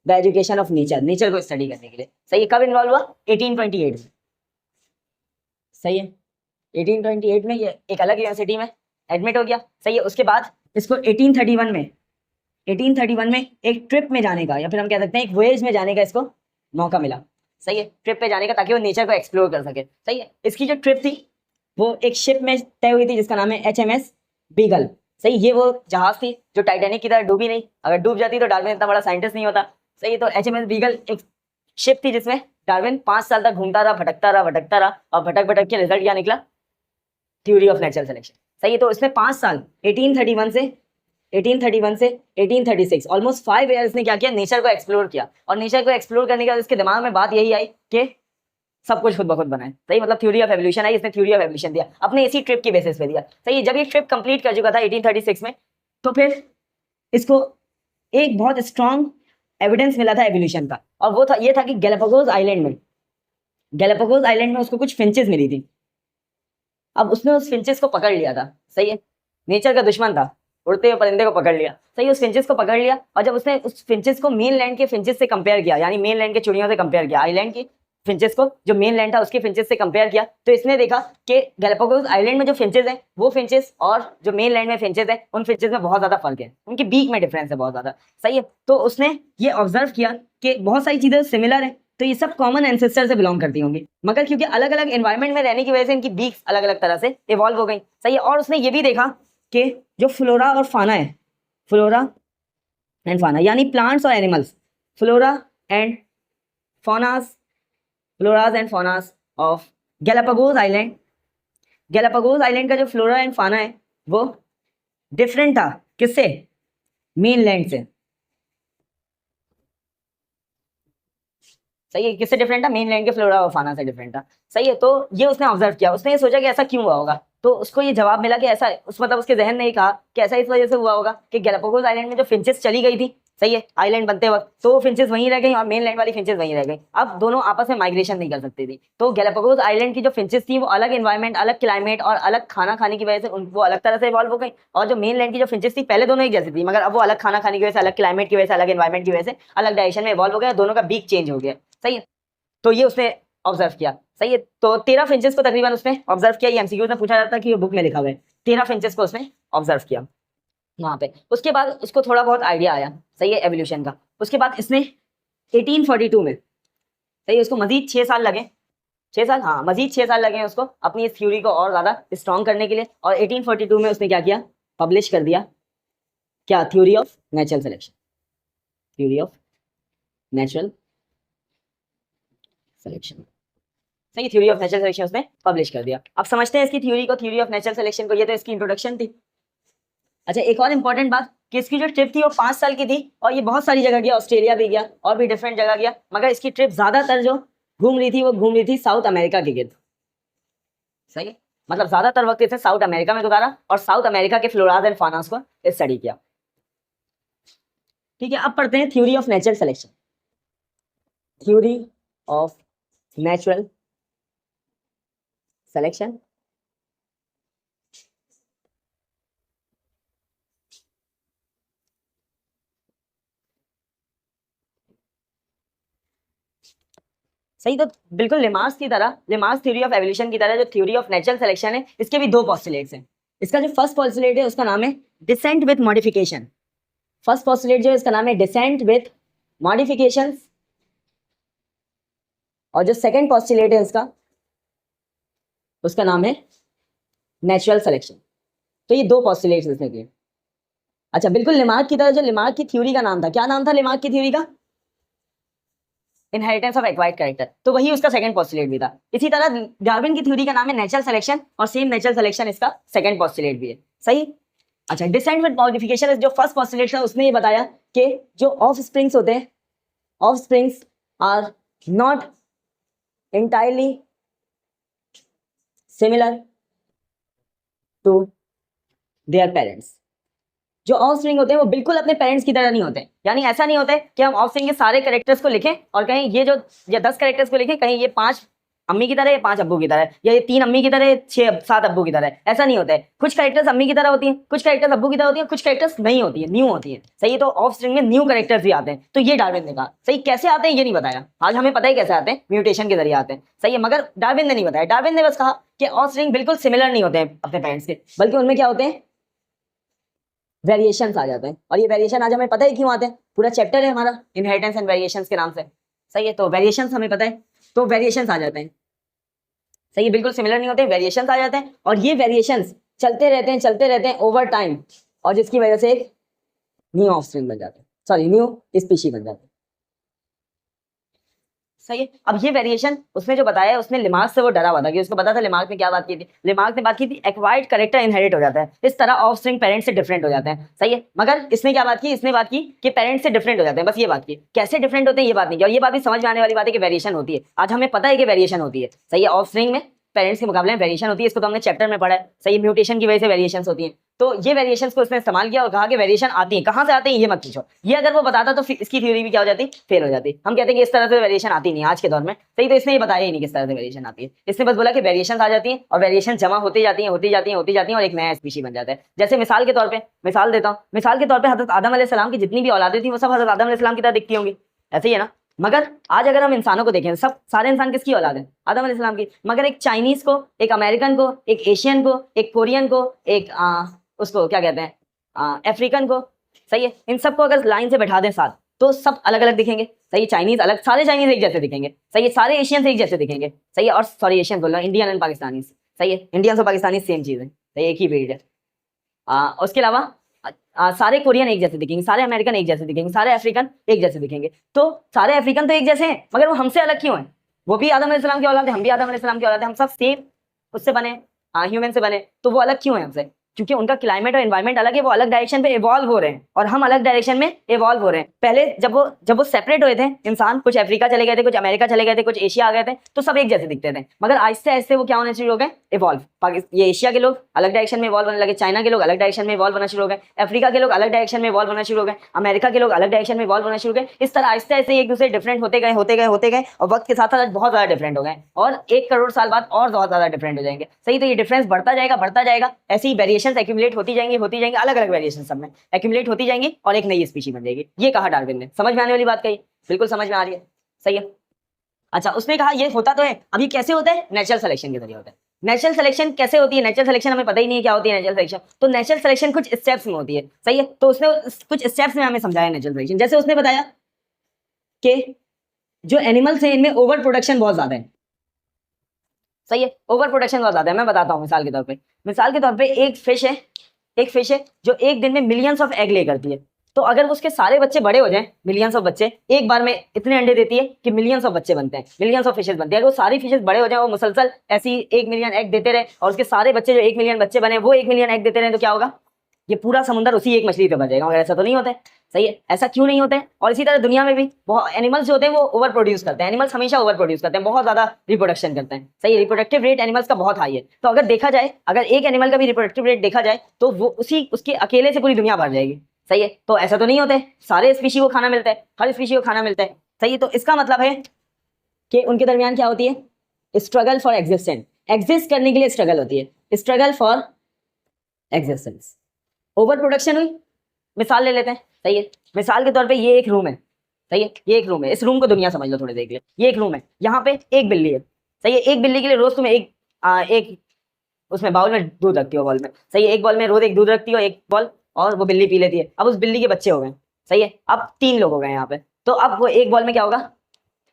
the education of nature, nature को स्टडी करने के लिए। सही है, कब एनरोल हुआ? 1828 में। सही है, 1828 में ये एक अलग यूनिवर्सिटी में एडमिट हो गया। सही है, उसके बाद इसको 1831 में एक ट्रिप में जाने का, या फिर हम कह सकते हैं एक वोएज में जाने का इसको मौका मिला। सही है, ट्रिप पे जाने का, ताकि वो नेचर को एक्सप्लोर कर सके। सही है, इसकी जो ट्रिप थी वो एक शिप में तय हुई थी जिसका नाम है HMS बीगल। सही, ये वो जहाज थी जो टाइटैनिक की तरह डूबी नहीं, अगर डूब जाती तो डार्विन इतना बड़ा साइंटिस्ट नहीं होता। सही है, तो HMS बीगल एक शिप थी जिसमें डार्विन 5 साल तक घूमता रहा, भटकता रहा, और भटक भटक के रिजल्ट क्या निकला? Theory of natural selection. सही है, तो इसमें 5 साल 1831 से 1836 ऑलमोस्ट 5 ईयर्स ने क्या किया? नेचर को एक्सप्लोर किया, और नेचर को एक्सप्लोर करने के बाद इसके दिमाग में बात यही आई कि सब कुछ खुद ब खुद बनाए। सही, मतलब थ्योरी ऑफ एवोल्यूशन आई, इसने थ्योरी ऑफ एवोल्यूशन दिया, अपने इसी ट्रिप की बेसिस पे दिया। सही है, जब ये ट्रिप कंप्लीट कर चुका था 1836 में, तो फिर इसको एक बहुत स्ट्रॉन्ग एविडेंस मिला था एवोल्यूशन का, और वो था, ये था कि गैलापागोस आइलैंड में उसको कुछ फिंचेस मिली थी। अब उसने उस फिंचेस को पकड़ लिया था। सही है, नेचर का दुश्मन था, उड़ते हुए परिंदे को पकड़ लिया। सही, उस फिंचेस को पकड़ लिया, और जब उसने उस फिंचेस को मेन लैंड के फिंचेस से कंपेयर किया, यानी मेन लैंड के चिड़ियों से कंपेयर किया, आइलैंड की फिंचेस को जो मेन लैंड था उसके फिंचेस से कंपेयर किया, तो इसने देखा कि गैलापागोस आइलैंड में जो फिंचेस हैं वो फिंचेस और जो मेन लैंड में फिंचेस हैं उन फिंचेस में बहुत ज्यादा फर्क है, उनकी बीक में डिफरेंस है बहुत ज्यादा। सही है, तो उसने ये ऑब्जर्व किया कि बहुत सारी चीजें सिमिलर है, तो ये सब कॉमन एंसेस्टर से बिलोंग करती होंगी, मगर क्योंकि अलग अलग एनवायरमेंट में रहने की वजह से इनकी बीक्स अलग अलग तरह से इवॉल्व हो गई। सही है, और उसने ये भी देखा कि जो फ्लोरा और फाना है, फ्लोरा एंड फाना यानी प्लांट्स और animals, floras and faunas of Galapagos island का जो फ्लोरा एंड फाना है वो डिफरेंट था। किससे? मेनलैंड से। सही है, किससे डिफरेंट था? मेनलैंड के फ्लोरा और फाना से डिफरेंट था। सही है, तो ये उसने ऑब्जर्व किया, उसने ये सोचा कि ऐसा क्यों हुआ होगा, तो उसको ये जवाब मिला कि ऐसा, मतलब उसके जहन ने कहा कि ऐसा इस वजह से हुआ होगा कि गैलापागोस आइलैंड में जो फिंचेस चली गई थी, सही है, आइलैंड बनते वक्त, तो वो फिंचेस वहीं रह गई और मेन लैंड वाली फिंचेस वहीं रह गई। अब दोनों आपस में माइग्रेशन नहीं कर सकती थी, तो गैलापागोस आइलैंड की जो फिंचेस थी वो अलग एनवायरमेंट, अलग क्लाइमेट और अलग खाना खाने की वजह से वो अलग तरह से इवॉल्व हो गई, और जो मेन लैंड की जो फिंचेस थी पहले दोनों एक जैसी थी, मगर अब वो अलग खाना खाने की वजह से, अलग क्लाइमेट की वजह से, अलग एनवायरमेंट की वजह से अलग डायरेक्शन में इवॉल्व हो गया, दोनों का बीक चेंज हो गया। सही है, तो ये उसने ऑब्जर्व किया, सही है। तो 13 फिंचेस को तकरीबन उसने ऑब्जर्व किया। ये एमसीक्यू में पूछा जाता है कि ये बुक में लिखा हुआ है, 13 फिंचेस को उसने ऑब्जर्व किया वहां पे। उसके बाद उसको थोड़ा बहुत आइडिया आया, सही है, एवोल्यूशन का। उसके बाद इसने 1842 में, सही है, उसको मजीद 6 साल लगे, 6 साल, हाँ मजीद 6 साल लगे उसको अपनी इस थ्योरी को और ज्यादा स्ट्रॉन्ग करने के लिए। और 1842 में उसने क्या किया, पब्लिश कर दिया, क्या, theory of natural selection, theory of natural selection, सही, थ्योरी ऑफ नेचुरल सिलेक्शन उसने पब्लिश कर दिया। अब समझते हैं इसकी थ्योरी को, थ्योरी ऑफ नेचुरल सिलेक्शन को। ये तो इसकी इंट्रोडक्शन थी। अच्छा, एक और इंपॉर्टेंट बात कि इसकी जो ट्रिप थी वो 5 साल की थी और ये बहुत सारी जगह गया, ऑस्ट्रेलिया भी गया और भी डिफरेंट जगह गया, मगर इसकी ट्रिप ज्यादातर जो घूम रही थी वो घूम रही थी साउथ अमेरिका के गिर्द, सही है। मतलब ज्यादातर वक्त इसने साउथ अमेरिका में गुजारा और साउथ अमेरिका के फ्लोराज एंड फॉनास को स्टडी किया। ठीक है, अब पढ़ते हैं theory of natural selection. Theory of natural selection, सही। तो बिल्कुल लेमार्स की तरह, लेमार्स थ्योरी ऑफ एवोल्यूशन की तरह जो थ्योरी ऑफ नेचुरल सिलेक्शन है, इसके भी 2 पोस्टुलेट्स हैं। इसका जो फर्स्ट पोस्टुलेट है उसका नाम है descent with modification. First postulate जो है इसका नाम है डिसेंट विथ मॉडिफिकेशंस, और जो सेकंड पोस्टुलेट है इसका, उसका नाम है नेचुरल सिलेक्शन। तो ये 2 पोस्टुलेट्स इसने दिए। अच्छा, बिल्कुल लेमार्क की तरह, जो लेमार्क की थ्योरी का नाम था, क्या नाम था लेमार्क की थ्योरी का, इनहेरिटेंस ऑफ एक्वायर्ड कैरेक्टर, तो वही उसका सेकंड पोस्टुलेट भी था। इसी तरह डार्विन की थ्योरी का नाम है नेचुरल सिलेक्शन और सेम नेचुरल सिलेक्शन इसका सेकंड पोस्टुलेट भी है, सही। अच्छा, डिसेंट विद मॉडिफिकेशन जो फर्स्ट पोस्टुलेट था उसने ये बताया कि जो ऑफ स्प्रिंग्स होते हैं, offsprings are not entirely similar to their parents। जो ऑफस्प्रिंग होते हैं वो बिल्कुल अपने पेरेंट्स की तरह नहीं होते। यानी ऐसा नहीं होता है कि हम ऑफस्प्रिंग के सारे कैरेक्टर्स को लिखें और कहें ये जो, या 10 कैरेक्टर्स को लिखें, कहीं ये 5 अम्मी की तरह है, 5 अब्बू की तरह है, या ये 3 अम्मी की तरह है, 6-7 अब्बू की तरह है। ऐसा नहीं होता है। कुछ कैरेक्टर्स अम्मी की तरह होती हैं, कुछ कैरेक्टर्स अब्बू की तरह होती हैं, कुछ कैरेक्टर्स नहीं होती है, न्यू होती है, सही है। तो ऑफस्प्रिंग में न्यू कैरेक्टर्स भी आते हैं। तो ये डार्विन ने कहा, सही। कैसे आते हैं ये नहीं बताया, आज हमें पता है कैसे आते हैं, म्यूटेशन के जरिए आते हैं, सही है, मगर डार्विन ने नहीं बताया। डार्विन ने बस कहा कि ऑफस्प्रिंग बिल्कुल सिमिलर नहीं होते हैं अपने पेरेंट्स के, बल्कि उनमें क्या होते हैं, वेरिएशंस आ जाते हैं। और ये वेरिएशन आज हमें पता है क्यों आते हैं, पूरा चैप्टर है हमारा इनहेरिटेंस एंड वेरिएशंस के नाम से, सही है। तो वेरिएशंस हमें पता है, तो वेरिएशंस आ जाते हैं, सही है, बिल्कुल सिमिलर नहीं होते, वेरिएशंस आ जाते हैं। और ये वेरिएशंस चलते रहते हैं, चलते रहते हैं ओवर टाइम, और जिसकी वजह से एक न्यू ऑफस्प्रिंग बन जाते हैं, सॉरी न्यू स्पीशी बन जाते हैं, सही है। अब ये वेरिएशन उसने जो बताया, उसने लेमार्क से वो डरा हुआ था कि उसको पता था लेमार्क ने क्या बात की थी। लेमार्क ने बात की थी एक्वायर्ड कैरेक्टर इनहेरिट हो जाता है, इस तरह ऑफस्प्रिंग पेरेंट्स से डिफरेंट हो जाते हैं, सही है। मगर इसने क्या बात की, इसने बात की कि पेरेंट्स से डिफरेंट हो जाते हैं, बस ये बात की। कैसे डिफरेंट होते हैं ये बात नहीं की, और ये बात भी समझ में आने वाली बात है कि वेरिएशन होती है। आज हमें पता है कि वेरिएशन होती है, सही है। ऑफस्प्रिंग में पेरेंट्स के मुकाबले में वेरिएशन होती है, इसको तो हमने चैप्टर में पढ़ा है, सही। म्यूटेशन की वजह से वेरिएशंस होती हैं। तो ये वेरिएशंस को उसने इस्तेमाल किया और कहा कि वेरिएशन आती है, कहाँ से आते हैं ये मत पूछो। ये अगर वो बताता तो फिर इसकी थ्योरी भी क्या हो जाती, फेल हो जाती। हम कहते हैं कि इस तरह से वेरिएशन आती नहीं आज के दौर में, सही। तो इसने ये बताया ही नहीं किस तरह से वेरिएशन आती है। इसने बस बोला कि वेरिएशन आ जाती है और वेरिएशन जमा होती जाती है, होती जाती है, होती जाती है, और एक नया स्पीशी बन जाता है। जैसे मिसाल के तौर पर, मिसाल देता हूँ, मिसाल के तौर पर हजरत आदम अलैहिस्सलाम की जितनी भी औलादें थी वो सब हजरत आदम अलैहिस्सलाम की तरह दिखती होंगी, ऐसे ही है ना। मगर आज अगर हम इंसानों को देखें, सब सारे इंसान किसकी औलाद है, आदम अलैहिस्सलाम की। मगर एक चाइनीज को, एक अमेरिकन को, एक एशियन को, एक कोरियन को, एक उसको क्या कहते हैं, अफ्रीकन को, सही है। इन सबको अगर लाइन से बैठा दें साथ, तो सब अलग अलग दिखेंगे, सही। चाइनीज अलग, सारे चाइनीज एक जैसे दिखेंगे, सही है। सारे एशियंस एक जैसे दिखेंगे, सही है। और सॉरी एशियन बोल रहा हूँ, इंडियन एंड पाकिस्तानी, सही है। इंडियंस और पाकिस्तानी सेम चीज़ है, सही, एक ही ब्रीड है। उसके अलावा सारे कोरियन एक जैसे दिखेंगे, सारे अमेरिकन एक जैसे दिखेंगे, सारे अफ्रीकन एक जैसे दिखेंगे। तो सारे अफ्रीकन तो एक जैसे हैं, मगर वो हमसे अलग क्यों हैं? वो भी आदम अलैहिस्सलाम की औलाद है, हम भी आदम अलैहिस्सलाम की औलाद है, हम सब सेम उससे बने, ह्यूमन से बने। तो वो अलग क्यों है हमसे? क्योंकि उनका क्लाइमेट और एनवायरनमेंट अलग है, वो अलग डायरेक्शन पे इवॉल्व हो रहे हैं और हम अलग डायरेक्शन में इवॉल्व हो रहे हैं। पहले जब वो सेपरेट हुए थे इंसान, कुछ अफ्रीका चले गए थे, कुछ अमेरिका चले गए थे, कुछ एशिया आ गए थे, तो सब एक जैसे दिखते थे। मगर आहिस्ते आहिस्ते वो क्या होने शुरू हो गए, इवॉल्व। ये एशिया के लोग अलग डायरेक्शन में इवॉल्व होने लगे, चाइना के लोग अलग डायरेक्शन में इवॉल्व होना शुरू हो गए, अफ्रीका के लोग अलग डायरेक्शन में इवॉल्व होना शुरू हो गए, अमेरिका के लोग अलग डायरेक्शन में इवॉल्व होना शुरू हो गए। इस तरह आहिस्ते आहिस्ते एक दूसरे डिफरेंट होते गए, होते गए, होते गए, और वक्त के साथ साथ बहुत ज्यादा डिफरेंट हो गए, और 1 करोड़ साल बाद और बहुत ज्यादा डिफरेंट हो जाएंगे, सही। तो ये डिफरेंस बढ़ता जाएगा, बढ़ता जाएगा, ऐसी ही वेरिएशंस एक्यूमुलेट होती जाएंगी, अलग अलग वेरिएशन सब में एक्यूमुलेट होती जाएंगी और एक नई स्पीशी बन जाएगी। ये कहा डार्विन ने। समझ में आने वाली बात कही, बिल्कुल समझ में आ रही है, सही है। अच्छा, उसने कहा ये होता तो है, अब ये कैसे होता है? नेचुरल सिलेक्शन के जरिए होता है। नेचुरल सिलेक्शन कैसे होती है? नेचुरल सिलेक्शन हमें पता ही नहीं है क्या होती है नेचुरल सिलेक्शन। तो नेचुरल सिलेक्शन कुछ स्टेप्स में होती है, सही है। तो उसने कुछ स्टेप्स में हमें समझाया नेचुरल सिलेक्शन। जैसे उसने बताया कि जो एनिमल्स हैं इनमें ओवर प्रोडक्शन बहुत ज्यादा है, सही है, ओवर प्रोडक्शन बहुत ज्यादा है। मैं बताता हूँ मिसाल के तौर पे, एक फिश है जो एक दिन में मिलियंस ऑफ एग ले करती है। तो अगर उसके सारे बच्चे बड़े हो जाएं, मिलियंस ऑफ बच्चे, एक बार में इतने अंडे देती है कि मिलियंस ऑफ बच्चे बनते हैं, मिलियंस ऑफ फिशेस बनती है। अगर वो सारी फिशेस बड़े हो जाएं, वो मुसलसल ऐसी 1 मिलियन एग देते रहे और उसके सारे बच्चे जो 1 मिलियन बच्चे बने वो 1 मिलियन एग देते रहे, तो क्या होगा? ये पूरा समुद्र उसी एक मछली पे बन जाएगा। मगर ऐसा तो नहीं होता है, सही है, ऐसा क्यों नहीं होता है? और इसी तरह दुनिया में भी बहुत एनिमल्स जो होते हैं वो ओवर प्रोड्यूस करते हैं। एनिमल्स हमेशा ओवर प्रोड्यूस करते हैं, बहुत ज्यादा रिप्रोडक्शन करते हैं, सही है। रिप्रोडक्टिव रेट एनिमल्स का बहुत हाई है। तो अगर देखा जाए, अगर एक एनिमल का भी रिप्रोडक्टिव रेट देखा जाए तो वो उसके अकेले से पूरी दुनिया भर जाएगी, सही है। तो ऐसा तो नहीं होता है, सारे स्पीशी को खाना मिलता है, हर स्पीशी को खाना मिलता है, सही है। तो इसका मतलब है कि उनके दरमियान क्या होती है? स्ट्रगल फॉर एग्जिस्टेंस, एग्जिस्ट करने के लिए स्ट्रगल होती है, struggle for existence. Over production हुई, मिसाल ले लेते हैं, सही है। मिसाल के तौर पे ये एक रूम है, सही है, ये एक रूम है। इस रूम को दुनिया समझ लो, थोड़े देख ले। ये एक रूम है, यहाँ पे एक बिल्ली है, सही है। एक बिल्ली के लिए रोज तुम एक उसमें बाउल में दूध रखती हो, बॉल में, सही है। एक बॉल में रोज एक दूध रखती हो, एक बॉल, और वो बिल्ली पी लेती है। अब उस बिल्ली के बच्चे हो गए, सही है। अब 3 लोग हो गए यहाँ पे। तो अब वो एक बॉल में क्या होगा?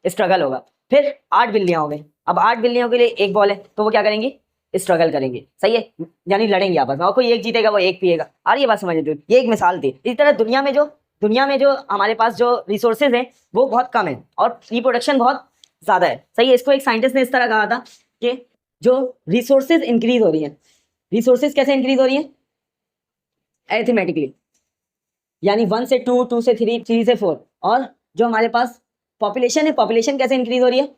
स्ट्रगल होगा। फिर 8 बिल्लियां हो गई। अब 8 बिल्लियों के लिए एक बॉल है, तो वो क्या करेंगी? स्ट्रगल करेंगे, सही है, यानी लड़ेंगे आपस में, और कोई एक जीतेगा, वो एक पिएगा। और ये बात समझ लो, ये एक मिसाल थी। इसी तरह दुनिया में जो हमारे पास जो रिसोर्सेज हैं वो बहुत कम है और रिप्रोडक्शन बहुत ज्यादा है, सही है। इसको एक साइंटिस्ट ने इस तरह कहा था कि जो रिसोर्सेज इंक्रीज हो रही है, रिसोर्सेज कैसे इंक्रीज हो रही है? एरिथमेटिकली, यानी 1 से 2, 2 से 3, 3 से 4। और जो हमारे पास पॉपुलेशन है, पॉपुलेशन कैसे इंक्रीज हो रही है?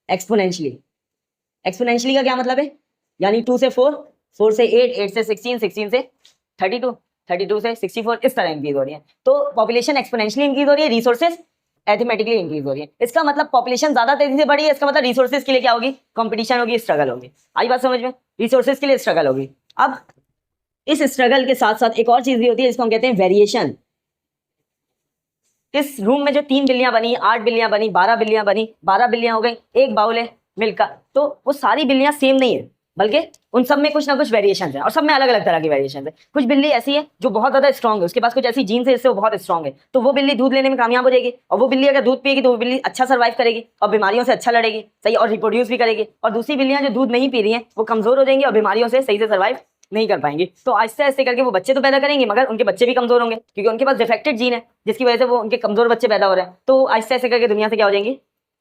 एक्सपोनेंशियली। एक्सपोनेंशियली का क्या मतलब है? यानी 2 से 4, 4 से 8, 8 से 16, 16 से 32, 32 से 64, इस तरह इंक्रीज हो रही है। तो पॉपुलेशन एक्सपोनेंशियली इंक्रीज हो रही है, रिसोर्सेज एथमेटिकली इंक्रीज हो रही है। इसका मतलब पॉपुलेशन ज्यादा तेजी से बढ़ी है, इसका मतलब रिसोर्सेज के लिए क्या होगी? कंपटीशन होगी, स्ट्रगल होगी। आई बात समझ में? रिसोर्सेज के लिए स्ट्रगल होगी। अब इस स्ट्रगल के साथ साथ एक और चीज भी होती है जिसको हम कहते हैं वेरिएशन। इस रूम में जो 3 बिल्लियां बनी, 8 बिल्लियां बनी, 12 बिल्लियां बनी, 12 बिल्लियां हो गई, एक बाउल है मिल्क का, तो वो सारी बिल्लियां सेम नहीं है, बल्कि उन सब में कुछ ना कुछ वेरिएशन है, और सब में अलग अलग तरह की वेरिएशन है। कुछ बिल्ली ऐसी है जो बहुत ज्यादा स्ट्रांग है, उसके पास कुछ ऐसी जीन्स है जिससे वो बहुत स्ट्रांग है, तो वो बिल्ली दूध लेने में कामयाब हो जाएगी। और वो बिल्ली अगर दूध पिएगी तो वो बिल्ली अच्छा सर्वाइव करेगी और बीमारियों से अच्छा लड़ेगी, सही, और रिप्रोड्यूस भी करेगी। और दूसरी बिल्लियां जो दूध नहीं पी रही हैं वो कमजोर हो जाएंगी और बीमारियों से सही से सर्वाइव नहीं कर पाएंगी। तो आहिस्ते आहिस्ते करके वो बच्चे तो पैदा करेंगे, मगर उनके बच्चे भी कमजोर होंगे क्योंकि उनके पास डिफेक्टेड जीन है, जिसकी वजह से वो उनके कमजोर बच्चे पैदा हो रहे हैं। तो आहिस्ते आहिस्ते करके दुनिया से क्या हो जाएंगी?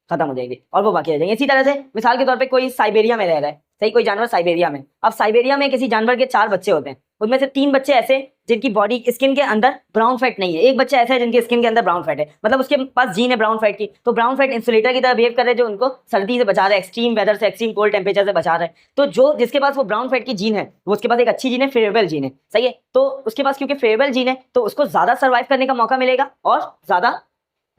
खत्म हो जाएगी और वो बाकी रह जाएंगे। इसी तरह से मिसाल के तौर पे कोई साइबेरिया में रह रहा है, सही, कोई जानवर साइबेरिया में। अब साइबेरिया में किसी जानवर के 4 बच्चे होते हैं, उनमें से 3 बच्चे ऐसे जिनकी बॉडी स्किन के अंदर ब्राउन फैट नहीं है, एक बच्चा ऐसा है जिनकी स्किन के अंदर ब्राउन फैट है, मतलब उसके पास जीन है ब्राउन फैट की। तो ब्राउन फैट इंसुलेटर की तरह बिहेव कर रहे हैं जो उनको सर्दी से बचा रहा है, एक्सट्रीम वेदर से, एक्सट्रीम कोल्ड टेम्परेचर से बचा रहा है। तो जो जिसके पास वो ब्राउन फैट की जीन है, वो उसके पास एक अच्छी जीन है, फेवरेबल जीन है, सही है। तो उसके पास क्योंकि फेवरेबल जीन है तो उसको ज्यादा सर्वाइव करने का मौका मिलेगा और ज्यादा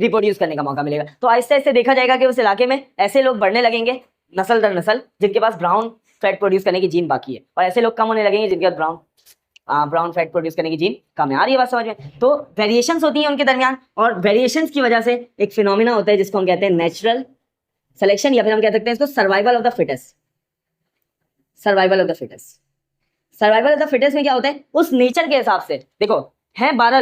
रिप्रोड्यूस करने का मौका मिलेगा। तो आहिस्ते आहिस्ते देखा जाएगा कि उस इलाके में ऐसे लोग बढ़ने लगेंगे नस्ल दर नस्ल जिनके पास ब्राउन फैट प्रोड्यूस करने की जीन बाकी है, और ऐसे लोग कम होने लगेंगे जिनके पास ब्राउन फैट प्रोड्यूस करने की जीन कम है। आ रही है बात समझ में? तो वेरिएशंस होती हैं उनके दरमियान, और वेरिएशंस की वजह से एक फिनोमिना होता है जिसको हम कहते हैं नेचुरल सिलेक्शन, या फिर हम कह सकते हैं इसको survival of the fittest. Survival of the fittest, survival of the fittest में क्या होता है? उस नेचर के हिसाब से देखो, हैं 12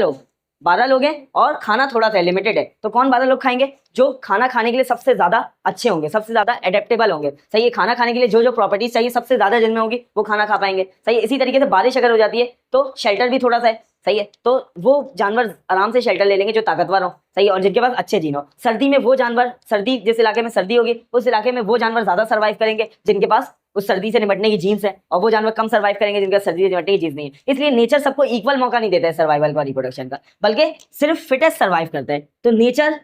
लोग हैं और खाना थोड़ा सा लिमिटेड है, तो कौन 12 लोग खाएंगे? जो खाना खाने के लिए सबसे ज्यादा अच्छे होंगे, सबसे ज्यादा एडेप्टेबल होंगे, सही है। खाना खाने के लिए जो जो प्रॉपर्टीज चाहिए सबसे ज्यादा जिनमें होगी वो खाना खा पाएंगे, सही है। इसी तरीके से बारिश अगर हो जाती है तो शेल्टर भी थोड़ा सा है, सही है, तो वो जानवर आराम से शेल्टर ले लेंगे जो ताकतवर हो, सही है, और जिनके पास अच्छे जीन हो। सर्दी में वो जानवर, सर्दी जिस इलाके में सर्दी होगी उस इलाके में वो जानवर ज्यादा सर्वाइव करेंगे जिनके पास उस सर्दी से निपटने की जीन्स है, और वो जानवर कम सर्वाइव करेंगे जिनका सर्दी से निपटने की जीन्स नहीं है। इसलिए नेचर सबको इक्वल मौका नहीं देता है सर्वाइवल का, रिप्रोडक्शन का, बल्कि सिर्फ फिटेस्ट सर्वाइव करता है। तो nature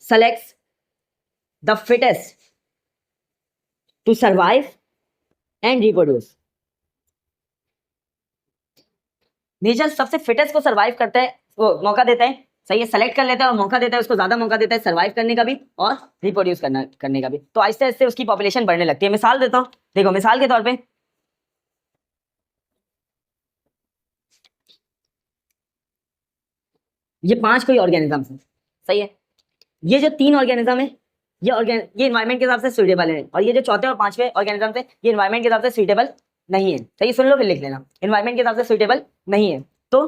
selects the fittest to survive and reproduce. Nature सबसे फिटेस्ट को सर्वाइव करता है, वो मौका देता है, सही है, सेलेक्ट कर लेता है और मौका देता है, उसको ज्यादा मौका देता है सर्वाइव करने का भी और रिप्रोड्यूस करने का भी। तो आहिस्ते आहिस्ते उसकी पॉपुलेशन बढ़ने लगती है। मिसाल देता हूं, देखो मिसाल के तौर पे ये 5 कोई ऑर्गेनिज्म है, सही है। ये जो 3 ऑर्गेनिज्म है ये इन्वायरमेंट के हिसाब से सुटेबल है, और ये जो चौथे और पांचवे ऑर्गेनिज्म थे ये इन्वायरमेंट के हिसाब से सुटेबल नहीं है। सही, सुन लो फिर लिख लेना, इन्वायरमेंट के हिसाब से सुटेबल नहीं है। तो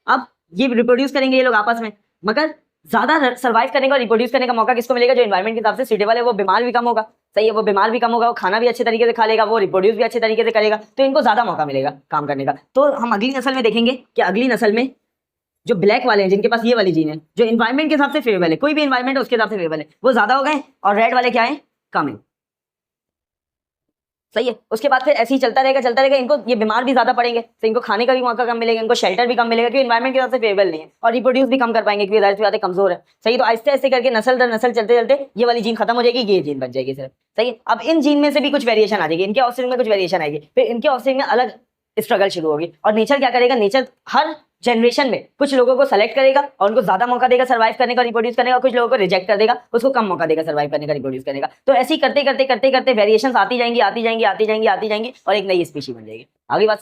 अब ये रिप्रोड्यूस करेंगे ये लोग आपस में, मगर ज्यादा सर्वाइव करने का और रिप्रोड्यूस करने का मौका किसको मिलेगा? जो इन्वायरमेंट के हिसाब से सुटेबल है, वो बीमार भी कम होगा। सही है, वो बीमार भी कम होगा, वो खाना भी अच्छे तरीके से खा लेगा, वो रिप्रोड्यूस भी अच्छे तरीके से करेगा, तो इनको ज्यादा मौका मिलेगा काम करने का। तो हम अगली नस्ल में देखेंगे कि अगली नस्ल में जो ब्लैक वाले हैं, जिनके पास ये वाली जीन है, जो इन्वायरमेंट के हिसाब से फेवरेबल है, कोई भी इन्वायरमेंट है उसके हिसाब से फेवरेबल है, वो ज्यादा हो गए, और रेड वाले क्या है? कम है। सही है, उसके बाद फिर ऐसे ही चलता रहेगा, इनको ये बीमार भी ज्यादा पड़ेंगे, तो इनको खाने का भी मौका कम मिलेगा, इनको शेल्टर भी कम मिलेगा, क्योंकि इन्वायरमेंट के हिसाब से फेवरेबल नहीं है, और रिप्रोड्यूस भी कम कर पाएंगे क्योंकि जाहिर सी बात है कमजोर है। सही, तो आहिस्ते आहिस्ते करके नस्ल दर नस्ल चलते चलते ये वाली जीन खत्म हो जाएगी, ये जीन बच जाएगी सिर्फ। सही है, अब इन जीन में से भी कुछ वेरिएशन आ जाएगी, इनके ऑफस्प्रिंग में कुछ वेरिएशन आएगी, फिर इनके ऑफस्प्रिंग में अलग स्ट्रगल शुरू होगी। और नेचर क्या करेगा? नेचर हर जनरेशन में कुछ लोगों को सेलेक्ट करेगा और उनको ज्यादा मौका देगा सर्वाइव करने का, रिप्रोड्यूस करने का, कुछ लोगों को रिजेक्ट कर देगा, उसको कम मौका देगा सर्वाइव करने का, रिप्रोड्यूस करने का। तो ऐसे ही करते करते वेरिएशंस आती जाएंगी, और एक नई स्पीशी बन जाएगी। आगे बात